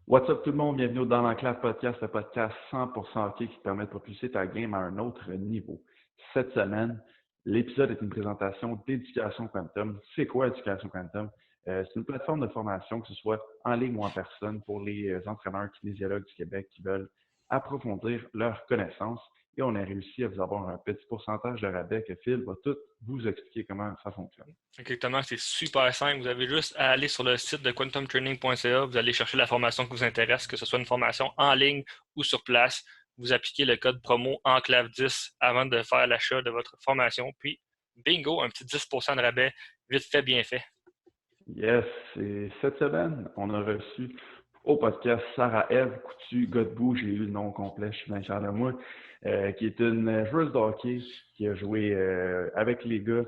What's up tout le monde, bienvenue au Dans l'Enclave Podcast, le podcast 100% hockey qui te permet de propulser ta game à un autre niveau. Cette semaine, l'épisode est une présentation d'Éducation Quantum. C'est quoi Éducation Quantum? C'est une plateforme de formation, que ce soit en ligne ou en personne, pour les entraîneurs kinésiologues du Québec qui veulent approfondir leurs connaissances. Et on a réussi à vous avoir un petit pourcentage de rabais que Phil va tout vous expliquer comment ça fonctionne. Exactement, c'est super simple. Vous avez juste à aller sur le site de quantumtraining.ca, vous allez chercher la formation qui vous intéresse, que ce soit une formation en ligne ou sur place. Vous appliquez le code promo ENCLAVE10 avant de faire l'achat de votre formation. Puis, bingo, un petit 10% de rabais, vite fait, bien fait. Yes, et cette semaine, on a reçu au podcast Sarah-Ève Coutu-Godbout, j'ai eu le nom complet, je suis bien fier de moi, qui est une joueuse de hockey qui a joué avec les gars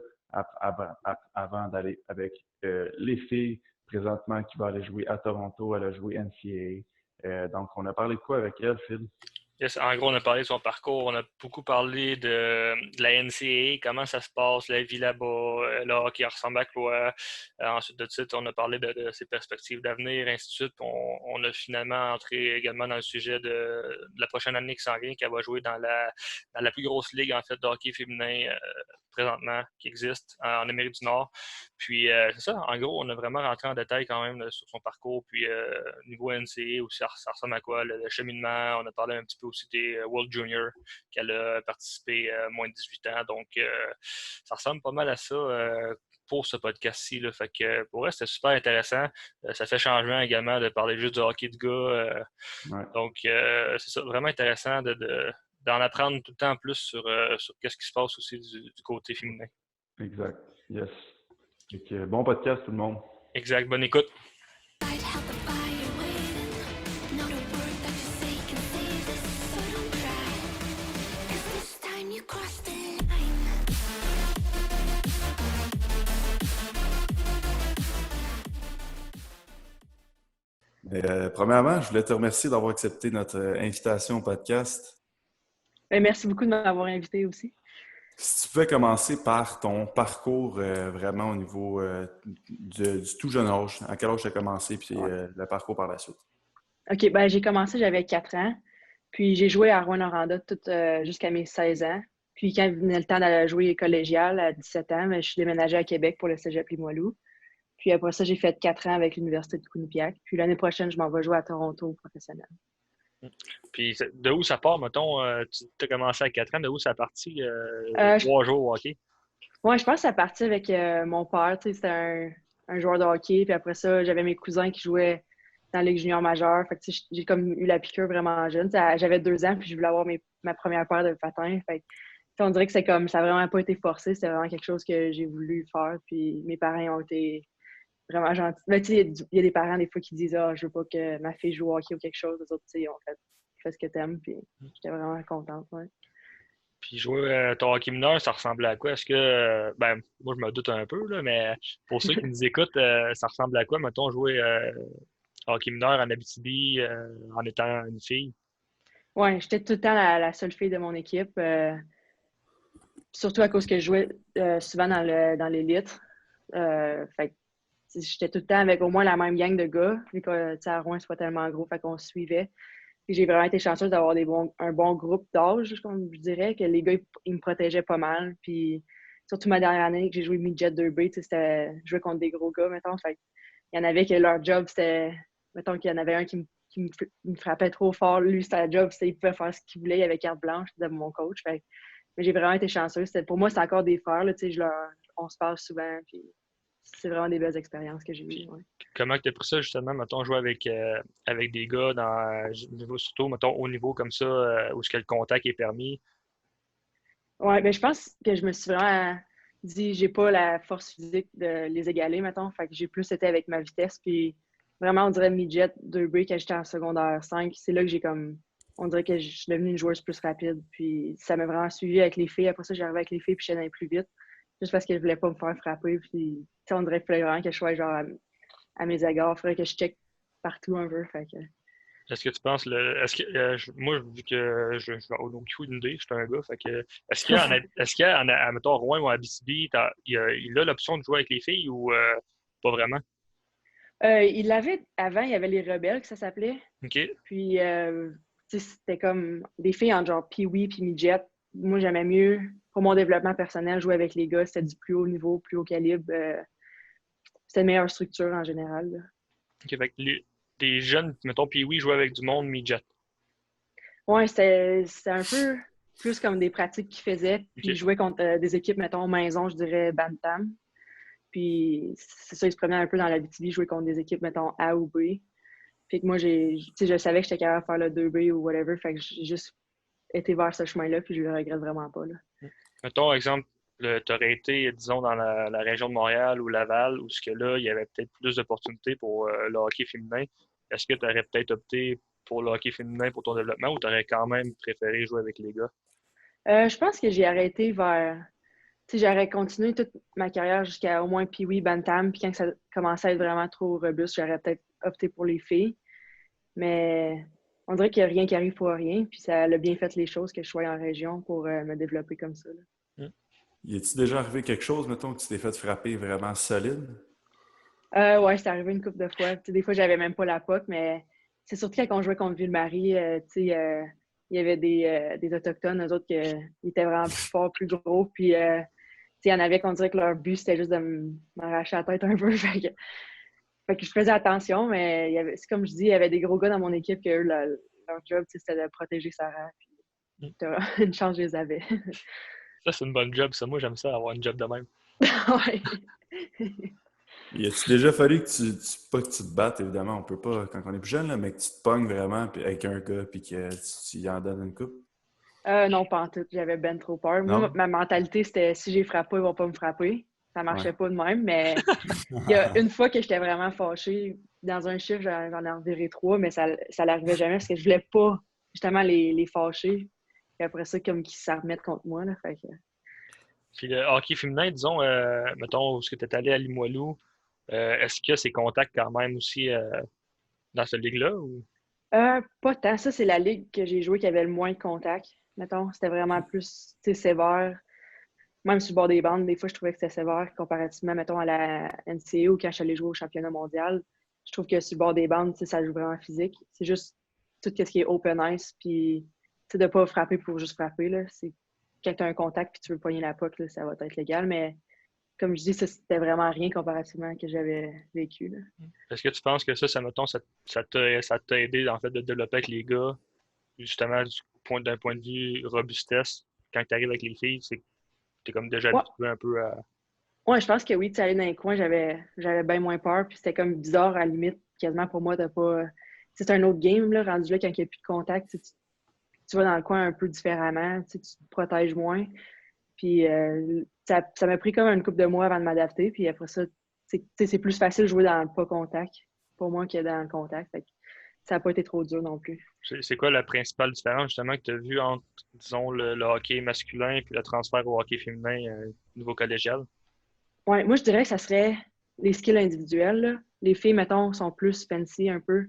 avant d'aller avec les filles. Présentement, qui va aller jouer à Toronto, elle a joué NCAA. Donc, on a parlé de quoi avec elle, Phil? Yes, en gros, on a parlé de son parcours, on a beaucoup parlé de la NCAA, comment ça se passe, la vie là-bas, le hockey ressemble à quoi. Ensuite de suite, on a parlé de ses perspectives d'avenir, ainsi de suite. On a finalement entré également dans le sujet de la prochaine année qui s'en vient, qu'elle va jouer dans la plus grosse ligue en fait de hockey féminin présentement qui existe en Amérique du Nord. Puis c'est ça, en gros, on a vraiment rentré en détail quand même là, sur son parcours. Puis niveau NCAA aussi, ça ressemble à quoi, le cheminement. On a parlé un petit peu aussi des World Junior qu'elle a participé moins de 18 ans. Donc ça ressemble pas mal à ça pour ce podcast-ci. Là. Fait que pour elle, c'était super intéressant. Ça fait changement également de parler juste de hockey de gars. Ouais, Donc c'est ça, vraiment intéressant d'en apprendre tout le temps plus sur qu'est-ce qui se passe aussi du côté féminin. exact. Yes. Fait que, bon podcast, tout le monde. Exact. Bonne écoute. Premièrement, je voulais te remercier d'avoir accepté notre invitation au podcast. Merci beaucoup de m'avoir invité aussi. Si tu pouvais commencer par ton parcours vraiment au niveau du tout jeune âge, à quel âge tu as commencé, puis le parcours par la suite. OK, ben j'ai commencé, j'avais 4 ans. Puis j'ai joué à Rouyn-Noranda jusqu'à mes 16 ans. Puis quand il venait le temps d'aller jouer collégial à 17 ans, je suis déménagée à Québec pour le cégep Limoilou. Puis après ça, j'ai fait 4 ans avec l'Université de Quinnipiac. Puis l'année prochaine, je m'en vais jouer à Toronto professionnel. Puis de où ça part, mettons, tu as commencé à 4 ans, de où ça a parti 3 jours au hockey? Ouais, je pense que ça partit avec mon père. C'était un joueur de hockey. Puis après ça, j'avais mes cousins qui jouaient dans la Ligue junior majeure. Fait que j'ai comme eu la piqûre vraiment jeune. J'avais 2 ans, puis je voulais avoir ma première paire de patins. Fait que, on dirait que c'est comme ça n'a vraiment pas été forcé. C'était vraiment quelque chose que j'ai voulu faire. Puis mes parents ont été vraiment gentils. Mais tu sais, il y a des parents des fois qui disent je veux pas que ma fille joue au hockey ou quelque chose. Les autres, ils ont fait fais ce que t'aimes. Puis j'étais vraiment contente. Ouais. Puis jouer ton hockey mineur, ça ressemblait à quoi? Est-ce que, ben, moi je me doute un peu, là, mais pour ceux qui nous écoutent, ça ressemble à quoi, mettons, jouer hockey mineur en Abitibi en étant une fille? Ouais, j'étais tout le temps la seule fille de mon équipe. Surtout à cause que je jouais souvent dans l'élite. Fait que j'étais tout le temps avec au moins la même gang de gars, vu que à Rouen, c'est pas tellement gros, fait qu'on se suivait. Puis j'ai vraiment été chanceuse d'avoir un bon groupe d'âge, comme je dirais, que les gars, ils me protégeaient pas mal. Puis surtout ma dernière année que j'ai joué midget 2B, je jouais contre des gros gars, mettons. Fait il y en avait que leur job, c'était, mettons qu'il y en avait un qui me frappait trop fort. Lui, sa job, il pouvait faire ce qu'il voulait, il avait carte blanche, c'était mon coach. Fait mais j'ai vraiment été chanceuse. Pour moi, c'est encore des frères, là, on se parle souvent, puis c'est vraiment des belles expériences que j'ai eues. Ouais. Comment tu as pris ça, justement, mettons, jouer avec des gars surtout, mettons, au niveau comme ça, où est-ce que le contact est permis? Ouais, ben je pense que je me suis vraiment dit, j'ai pas la force physique de les égaler, mettons. Fait que j'ai plus été avec ma vitesse. Puis vraiment, on dirait midget 2B quand j'étais en secondaire 5. C'est là que on dirait que je suis devenue une joueuse plus rapide. Puis ça m'a vraiment suivi avec les filles. Après ça, j'arrivais avec les filles puis je j'allais plus vite. Juste parce que je voulais pas me faire frapper. Puis on dirait qu'il fallait vraiment que je sois genre à mes égards. Il faudrait que je check partout un peu. Fait que... Est-ce que tu penses, est-ce que, moi, vu que je vais aucune idée, je suis un gars, fait que, est-ce qu'il y a, mettons, Rouen ou à Abitibi, il a l'option de jouer avec les filles ou pas vraiment? Il l'avait avant, il y avait les Rebelles, que ça s'appelait. OK. Puis, c'était comme des filles en genre Pee-wee puis midget. Moi, j'aimais mieux, pour mon développement personnel, jouer avec les gars. C'était du plus haut niveau, plus haut calibre. C'était une meilleure structure en général, là. OK, fait que des jeunes, mettons, puis oui, jouaient avec du monde midget. Ouais, c'était un peu plus comme des pratiques qu'ils faisaient. Puis, OK. ils jouaient contre des équipes, mettons, maison, je dirais Bantam. Puis, c'est ça, ils se promenaient un peu dans la BTB, jouer contre des équipes, mettons, A ou B. Puis que moi, je savais que j'étais capable de faire le 2B ou whatever. Fait que j'ai juste été vers ce chemin-là, puis je le regrette vraiment pas, là. Mettons, exemple, tu aurais été, disons, dans la région de Montréal ou Laval, où ce que là, il y avait peut-être plus d'opportunités pour le hockey féminin. Est-ce que tu aurais peut-être opté pour le hockey féminin pour ton développement ou tu aurais quand même préféré jouer avec les gars? Je pense que j'ai arrêté vers... Tu sais, j'aurais continué toute ma carrière jusqu'à au moins Pee-wee, Bantam. Puis quand ça commençait à être vraiment trop robuste, j'aurais peut-être opté pour les filles. Mais on dirait qu'il n'y a rien qui arrive pour rien. Puis ça a bien fait les choses que je sois en région pour me développer comme ça, là. Y est-il déjà arrivé quelque chose, mettons, que tu t'es fait frapper vraiment solide? Ouais, c'est arrivé une couple de fois. Tu sais, des fois, j'avais même pas la POC, mais c'est surtout quand on jouait contre Ville-Marie, tu sais, il y avait des Autochtones, eux autres, qui étaient vraiment plus forts, plus gros. Puis, tu sais, il y en avait qu'on dirait que leur but, c'était juste de m'arracher la tête un peu. Fait que je faisais attention, mais c'est comme je dis, il y avait des gros gars dans mon équipe que eux, leur job, tu sais, c'était de protéger Sarah. Puis, une chance, je les avais. Ça, c'est une bonne job, ça. Moi, j'aime ça, avoir une job de même. Ouais. Y a-tu déjà fallu que pas que tu te battes, évidemment, on peut pas quand on est plus jeune, là, mais que tu te pognes vraiment puis avec un gars puis que tu y en donnes une coupe? Non, pas en tout. J'avais ben trop peur. Moi, Non? ma mentalité, c'était si j'ai frappé, ils vont pas me frapper. Ça marchait Ouais. pas de même, mais il y a une fois que j'étais vraiment fâchée. Dans un chiffre, j'en ai reviré 3, mais ça n'arrivait jamais parce que je voulais pas justement les fâcher. Et après ça, comme qu'ils s'en remettent contre moi. Là, fait que... Puis le hockey féminin, disons, mettons, est-ce que tu es allé à Limoilou, est-ce que c'est contact quand même aussi dans cette ligue-là? Ou... Pas tant. Ça, c'est la ligue que j'ai jouée qui avait le moins de contact. Mettons, c'était vraiment plus sévère. Même sur le bord des bandes, des fois, je trouvais que c'était sévère comparativement, mettons, à la NCAA ou quand je suis allée jouer au championnat mondial. Je trouve que sur le bord des bandes, ça joue vraiment physique. C'est juste tout ce qui est open ice, puis de ne pas frapper pour juste frapper. Là. C'est, quand tu as un contact puis tu veux pogner la puck, là, ça va être légal. Mais comme je dis, ça, c'était vraiment rien comparativement à ce que j'avais vécu. Là. Est-ce que tu penses que ça mettons, ça t'a aidé en fait de développer avec les gars, justement d'un point de vue robustesse, quand tu arrives avec les filles, c'est que tu es comme déjà Ouais. habitué un peu à. Ouais, je pense que oui, tu aller dans les coins, j'avais bien moins peur. Puis c'était comme bizarre à la limite, quasiment pour moi, de pas. C'est un autre game, là, rendu là, quand il n'y a plus de contact. Tu vas dans le coin un peu différemment, tu te protèges moins. Puis ça m'a pris comme une couple de mois avant de m'adapter. Puis après ça, c'est plus facile de jouer dans le pas contact pour moi que dans le contact. Fait que ça n'a pas été trop dur non plus. C'est quoi la principale différence justement que tu as vue entre, disons, le hockey masculin et le transfert au hockey féminin niveau collégial? Ouais, moi, je dirais que ça serait les skills individuels. Là. Les filles, mettons, sont plus fancy un peu.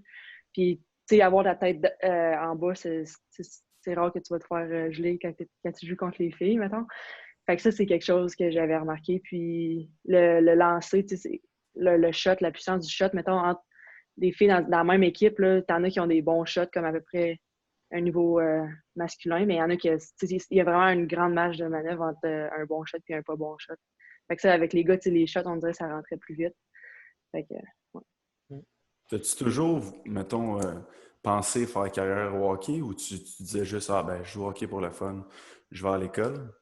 Puis, tu sais, avoir la tête en bas, c'est rare que tu vas te faire geler quand tu joues contre les filles, mettons. Fait que ça, c'est quelque chose que j'avais remarqué. Puis, le lancer, tu sais, le shot, la puissance du shot, mettons, entre des filles dans la même équipe, t'en as qui ont des bons shots, comme à peu près un niveau masculin, mais il y en a qui, il y a vraiment une grande marge de manœuvre entre un bon shot et un pas bon shot. Fait que ça, avec les gars, les shots, on dirait que ça rentrait plus vite. Fait que, ouais. T'as-tu toujours, mettons, pensé faire carrière au hockey ou tu disais juste, ah ben, je joue au hockey pour le fun, je vais à l'école?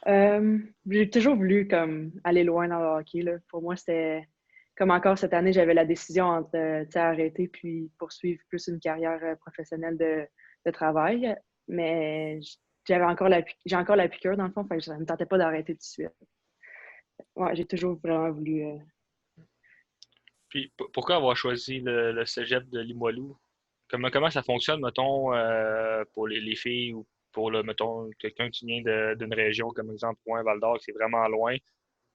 J'ai toujours voulu comme aller loin dans le hockey. Là. Pour moi, c'était comme encore cette année, j'avais la décision entre arrêter puis poursuivre plus une carrière professionnelle de travail. Mais j'ai encore la piqûre dans le fond, fait que ça ne me tentait pas d'arrêter tout de suite. Ouais, j'ai toujours vraiment voulu. Puis pourquoi avoir choisi le cégep de Limoilou? Comment ça fonctionne, mettons, pour les filles ou pour mettons, quelqu'un qui vient d'une région comme exemple Rouen, Val-d'Or, qui c'est vraiment loin,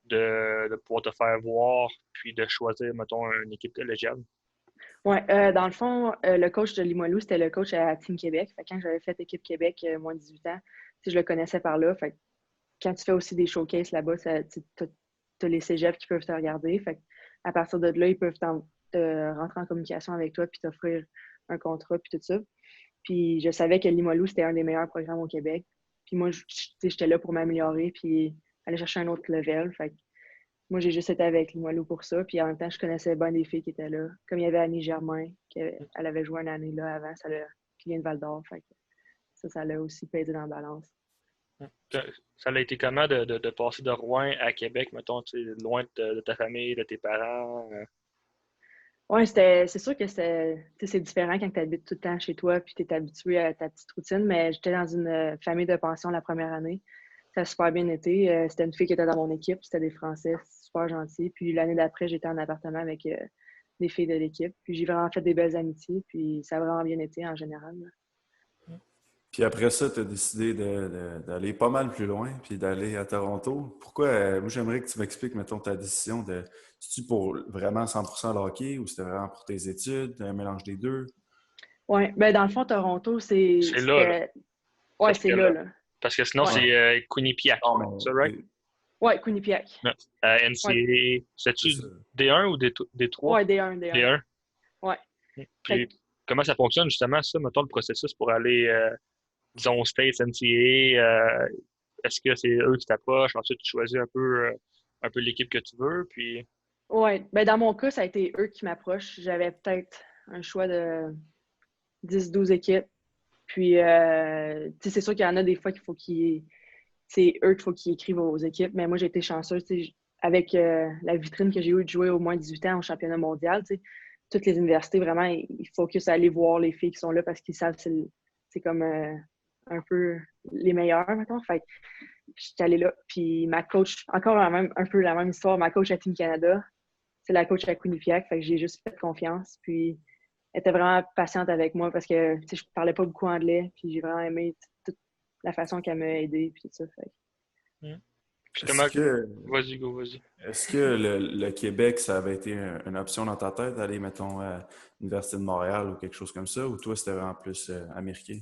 de pouvoir te faire voir, puis de choisir, mettons, une équipe collégiale? Ouais, dans le fond, le coach de Limoilou, c'était le coach à Team Québec. Fait que quand j'avais fait équipe Québec, moins de 18 ans, je le connaissais par là. Fait que quand tu fais aussi des showcases là-bas, tu as les cégeps qui peuvent te regarder. Fait que à partir de là, ils peuvent de rentrer en communication avec toi puis t'offrir un contrat puis tout ça. Puis je savais que Limoilou, c'était un des meilleurs programmes au Québec. Puis moi, j'étais là pour m'améliorer puis aller chercher un autre level. Fait que moi, j'ai juste été avec Limoilou pour ça. Puis en même temps, je connaissais bien des filles qui étaient là. Comme il y avait Annie Germain, elle avait joué une année là avant, qui vient de Val-d'Or. Fait que ça l'a aussi pesé dans la balance. Ça a été comment de passer de Rouen à Québec, mettons, loin de ta famille, de tes parents? Oui, c'est sûr que c'est différent quand tu habites tout le temps chez toi puis tu es habitué à ta petite routine, mais j'étais dans une famille de pension la première année. Ça a super bien été. C'était une fille qui était dans mon équipe, c'était des Français, super gentils. Puis l'année d'après, j'étais en appartement avec des filles de l'équipe. Puis j'ai vraiment fait des belles amitiés, puis ça a vraiment bien été en général. Puis après ça, tu as décidé d'aller pas mal plus loin, puis d'aller à Toronto. Pourquoi? Moi, j'aimerais que tu m'expliques, mettons, ta décision de... C'est-tu pour vraiment 100% le hockey ou c'était vraiment pour tes études, un mélange des deux? Oui, ben dans le fond, Toronto, C'est là, là. Ouais, Parce c'est que, là. parce que sinon, Ouais. c'est Quinnipiac. Non, C'est ça, right? Ouais, Quinnipiac. Ouais. Ouais, NCAA, c'est-tu c'est ça. D1 ou D3? ouais, D1, D1. D1. Ouais. Fait Puis comment ça fonctionne justement, ça, mettons, le processus pour aller, disons, au States, NCAA? Est-ce que c'est eux qui t'approchent? Ensuite, tu choisis un peu l'équipe que tu veux, puis... ouais, ben dans mon cas, ça a été eux qui m'approchent. J'avais peut-être un choix de 10-12 équipes. Puis, c'est sûr qu'il y en a des fois c'est eux qu'il faut qu'ils écrivent aux équipes. Mais moi, j'ai été chanceuse, avec la vitrine que j'ai eue de jouer au moins 18 ans au championnat mondial. Toutes les universités, vraiment, ils focusent à aller voir les filles qui sont là parce qu'ils savent que c'est comme un peu les meilleurs, maintenant. Fait que j'étais allée là. Puis ma coach, encore un peu la même histoire, ma coach à Team Canada, c'est la coach à Quinnipiac. Fait que j'ai juste fait confiance. Puis elle était vraiment patiente avec moi parce que je parlais pas beaucoup anglais. Puis j'ai vraiment aimé toute la façon qu'elle m'a aidée. Puis tout ça. Fait. Puis Est-ce comment... que, Vas-y, go, vas-y. est-ce que le Québec, ça avait été une option dans ta tête d'aller, mettons, à l'Université de Montréal ou quelque chose comme ça, ou toi, c'était vraiment plus américain?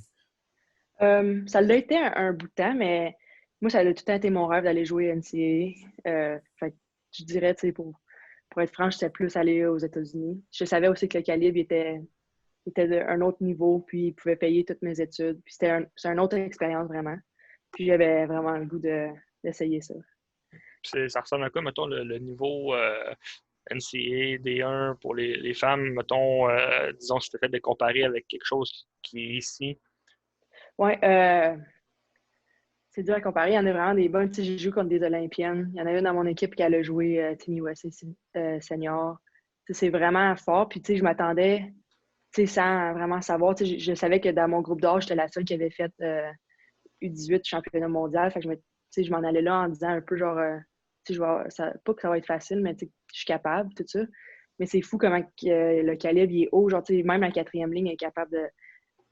Ça l'a été un bout de temps, mais moi, ça a tout le temps été mon rêve d'aller jouer NCAA. Fait que je dirais, pour être franche, c'était plus aller aux États-Unis. Je savais aussi que le calibre était d'un autre niveau, puis il pouvait payer toutes mes études. Puis c'est une autre expérience vraiment. Puis j'avais vraiment le goût d'essayer ça. Ça ressemble à quoi, mettons, le niveau NCAA D1 pour les femmes, mettons, disons, si tu fait de comparer avec quelque chose qui est ici? Ouais, c'est dur à comparer. Il y en a vraiment des bonnes. J'ai joué contre des Olympiennes. Il y en a une dans mon équipe qui allait jouer Team USA senior. C'est vraiment fort. Puis je m'attendais, sans vraiment savoir. Je savais que dans mon groupe d'âge, j'étais la seule qui avait fait U18 championnat mondial. Fait que je m'en allais là en disant un peu genre, pas que ça va être facile, mais je suis capable, tout ça. Mais c'est fou comment le calibre il est haut. Genre, même la quatrième ligne est capable de.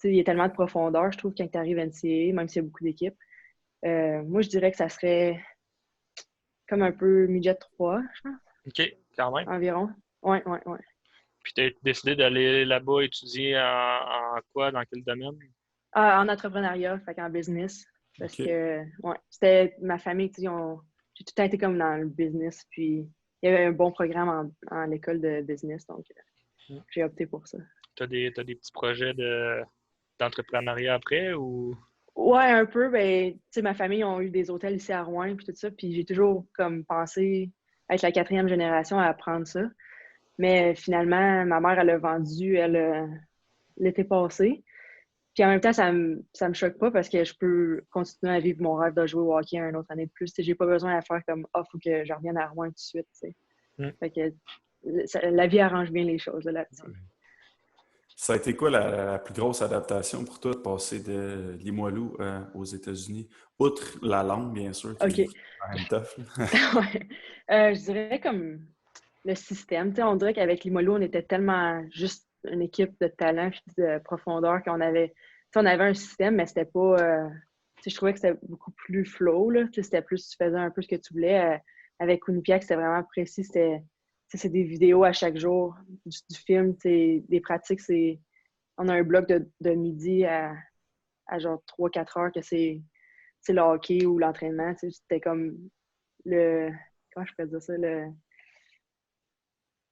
Il y a tellement de profondeur, je trouve, quand tu arrives à NCAA, même s'il y a beaucoup d'équipes. Moi, je dirais que ça serait comme un peu midget 3, je pense, OK, quand même. environ. Ouais. Puis tu as décidé d'aller là-bas étudier en quoi, dans quel domaine? En entrepreneuriat, fait qu'en business. Parce OK. que, ouais, c'était ma famille, j'ai tout le temps été comme dans le business. Puis, il y avait un bon programme en école de business, donc j'ai opté pour ça. T'as des petits projets d'entrepreneuriat après ou? Ouais, un peu. Ben, ma famille ont eu des hôtels ici à Rouen, puis tout ça. Puis, j'ai toujours comme pensé être la quatrième génération à apprendre ça. Mais finalement, ma mère, elle a vendu l'été passé. Puis en même temps, ça me choque pas parce que je peux continuer à vivre mon rêve de jouer au hockey une autre année de plus. J'ai pas besoin de faire comme faut que je revienne à Rouen tout de suite. Fait que la vie arrange bien les choses là-dessus. Ça a été quoi la plus grosse adaptation pour toi de passer de Limoilou aux États-Unis? Outre la langue, bien sûr, qui OK. est quand même tough. Ouais. Je dirais comme le système. On dirait qu'avec Limoilou, on était tellement juste une équipe de talent et de profondeur on avait un système, mais c'était pas. Je trouvais que c'était beaucoup plus flow. Là. C'était plus, tu faisais un peu ce que tu voulais. Avec Quinnipiac, c'était vraiment précis. C'est des vidéos à chaque jour, du film, des pratiques. On a un bloc de midi à genre 3-4 heures que c'est le hockey ou l'entraînement. C'était comme comment je peux dire ça?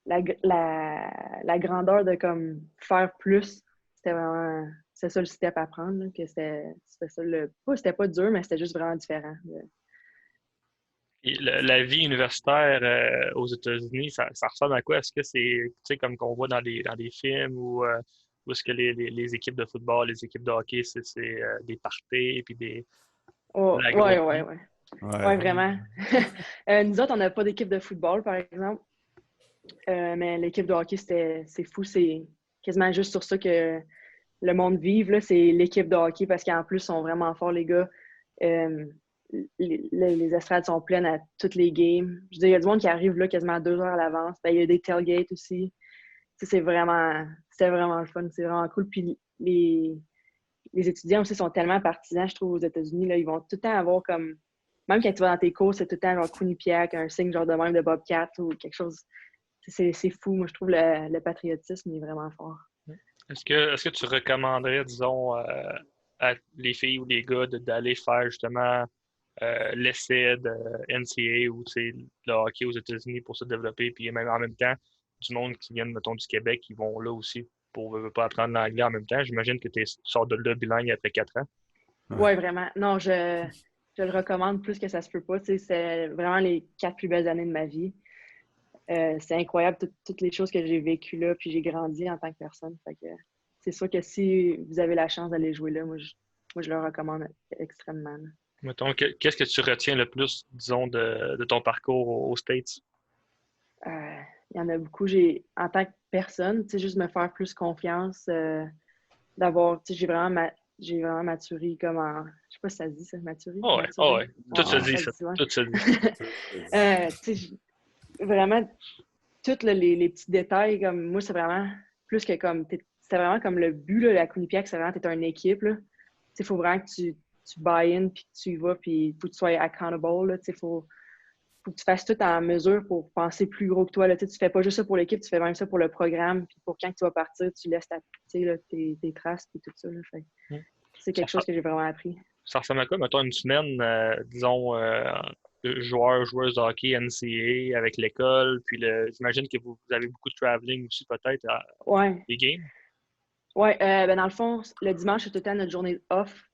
la grandeur de comme faire plus, c'était vraiment c'est ça le step à prendre, là, que c'était ça c'était pas dur, mais c'était juste vraiment différent. Et la vie universitaire aux États-Unis, ça ressemble à quoi? Est-ce que c'est tu sais, comme qu'on voit dans des films ou est-ce que les équipes de football, les équipes de hockey, c'est des parties puis Oh, la grosse ouais, ouais, vie? ouais. Ouais, Ouais. vraiment. Nous autres, on n'a pas d'équipe de football, par exemple. Mais l'équipe de hockey, c'est fou. C'est quasiment juste sur ça que le monde vive, là, c'est l'équipe de hockey parce qu'en plus, ils sont vraiment forts, les gars. Euh, les estrades sont pleines à toutes les games. Je veux dire, il y a du monde qui arrive là quasiment 2 heures à l'avance. Ben, il y a des tailgates aussi. Tu sais, c'est vraiment le fun. C'est vraiment cool. Puis les étudiants aussi sont tellement partisans, je trouve, aux États-Unis. Là, ils vont tout le temps avoir comme. Même quand tu vas dans tes cours, c'est tout le temps genre Quinnipiac, un signe genre de même de Bobcat ou quelque chose. C'est fou. Moi, je trouve le patriotisme est vraiment fort. Est-ce que tu recommanderais, disons, à les filles ou les gars d'aller faire justement l'essai de NCAA ou le hockey aux États-Unis pour se développer, puis même en même temps, du monde qui vient, mettons, du Québec, qui vont là aussi pour veut pas apprendre l'anglais en même temps. J'imagine que tu sors de là bilingue après 4 ans. Ouais, vraiment. Non, je le recommande plus que ça se peut pas. Tu sais, c'est vraiment les 4 plus belles années de ma vie. C'est incroyable toutes les choses que j'ai vécues là, puis j'ai grandi en tant que personne. Fait que c'est sûr que si vous avez la chance d'aller jouer là, moi, je le recommande extrêmement. Mettons, qu'est-ce que tu retiens le plus, disons, de ton parcours aux States? Il y en a beaucoup. En tant que personne, tu sais, juste me faire plus confiance, d'avoir, tu sais, j'ai vraiment maturé comme en, je sais pas si ça se dit ça, maturé, Oh ouais, oh maturé. ouais. Tout se dit, Ça ça. se dit, ouais. Tout se dit. Tu sais, vraiment, tous là, les petits détails, comme moi, c'est vraiment plus que comme, c'est vraiment comme le but, là, la Quinnipiac, c'est vraiment, t'es une équipe, là. Tu sais, il faut vraiment que tu buy-in, puis que tu y vas, puis il faut que tu sois accountable, là. Tu sais, faut que tu fasses tout en mesure pour penser plus gros que toi, là. Tu sais, tu fais pas juste ça pour l'équipe, tu fais même ça pour le programme, puis pour quand tu vas partir, tu laisses tes traces, puis tout ça, là. Fait, c'est Ça, quelque chose que j'ai vraiment appris. ça ressemble à quoi? Mettons une semaine, disons, joueuse de hockey NCAA avec l'école, puis j'imagine que vous avez beaucoup de traveling aussi peut-être à Ouais. des games. Ouais, ben dans le fond, le dimanche, c'est tout le temps notre journée off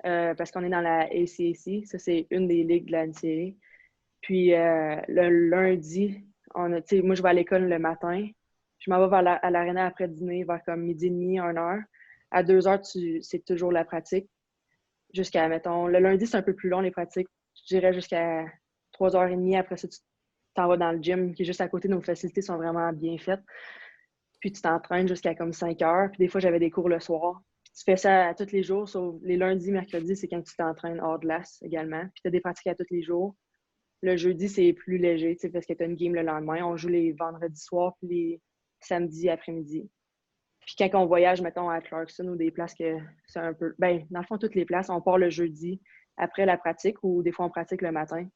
parce qu'on est dans la ACAC. Ça, c'est une des ligues de la NCAA. Puis le lundi, moi, je vais à l'école le matin. Je m'en vais à l'aréna après dîner vers comme midi et demi, 1 heure. À 2 heures, c'est toujours la pratique. Jusqu'à, mettons, le lundi, c'est un peu plus long, les pratiques. Je dirais jusqu'à 3h30. Après ça, tu t'en vas dans le gym qui est juste à côté. Nos facilités sont vraiment bien faites. Puis tu t'entraînes jusqu'à comme 5 heures. Puis des fois, j'avais des cours le soir. Puis tu fais ça tous les jours, sauf les lundis, mercredis, c'est quand tu t'entraînes hors glace également. Puis tu as des pratiques à tous les jours. Le jeudi, c'est plus léger, parce que tu as une game le lendemain. On joue les vendredis soirs puis les samedis après-midi. Puis quand on voyage, mettons, à Clarkson ou des places que c'est un peu. Ben, dans le fond, toutes les places, on part le jeudi après la pratique ou des fois on pratique le matin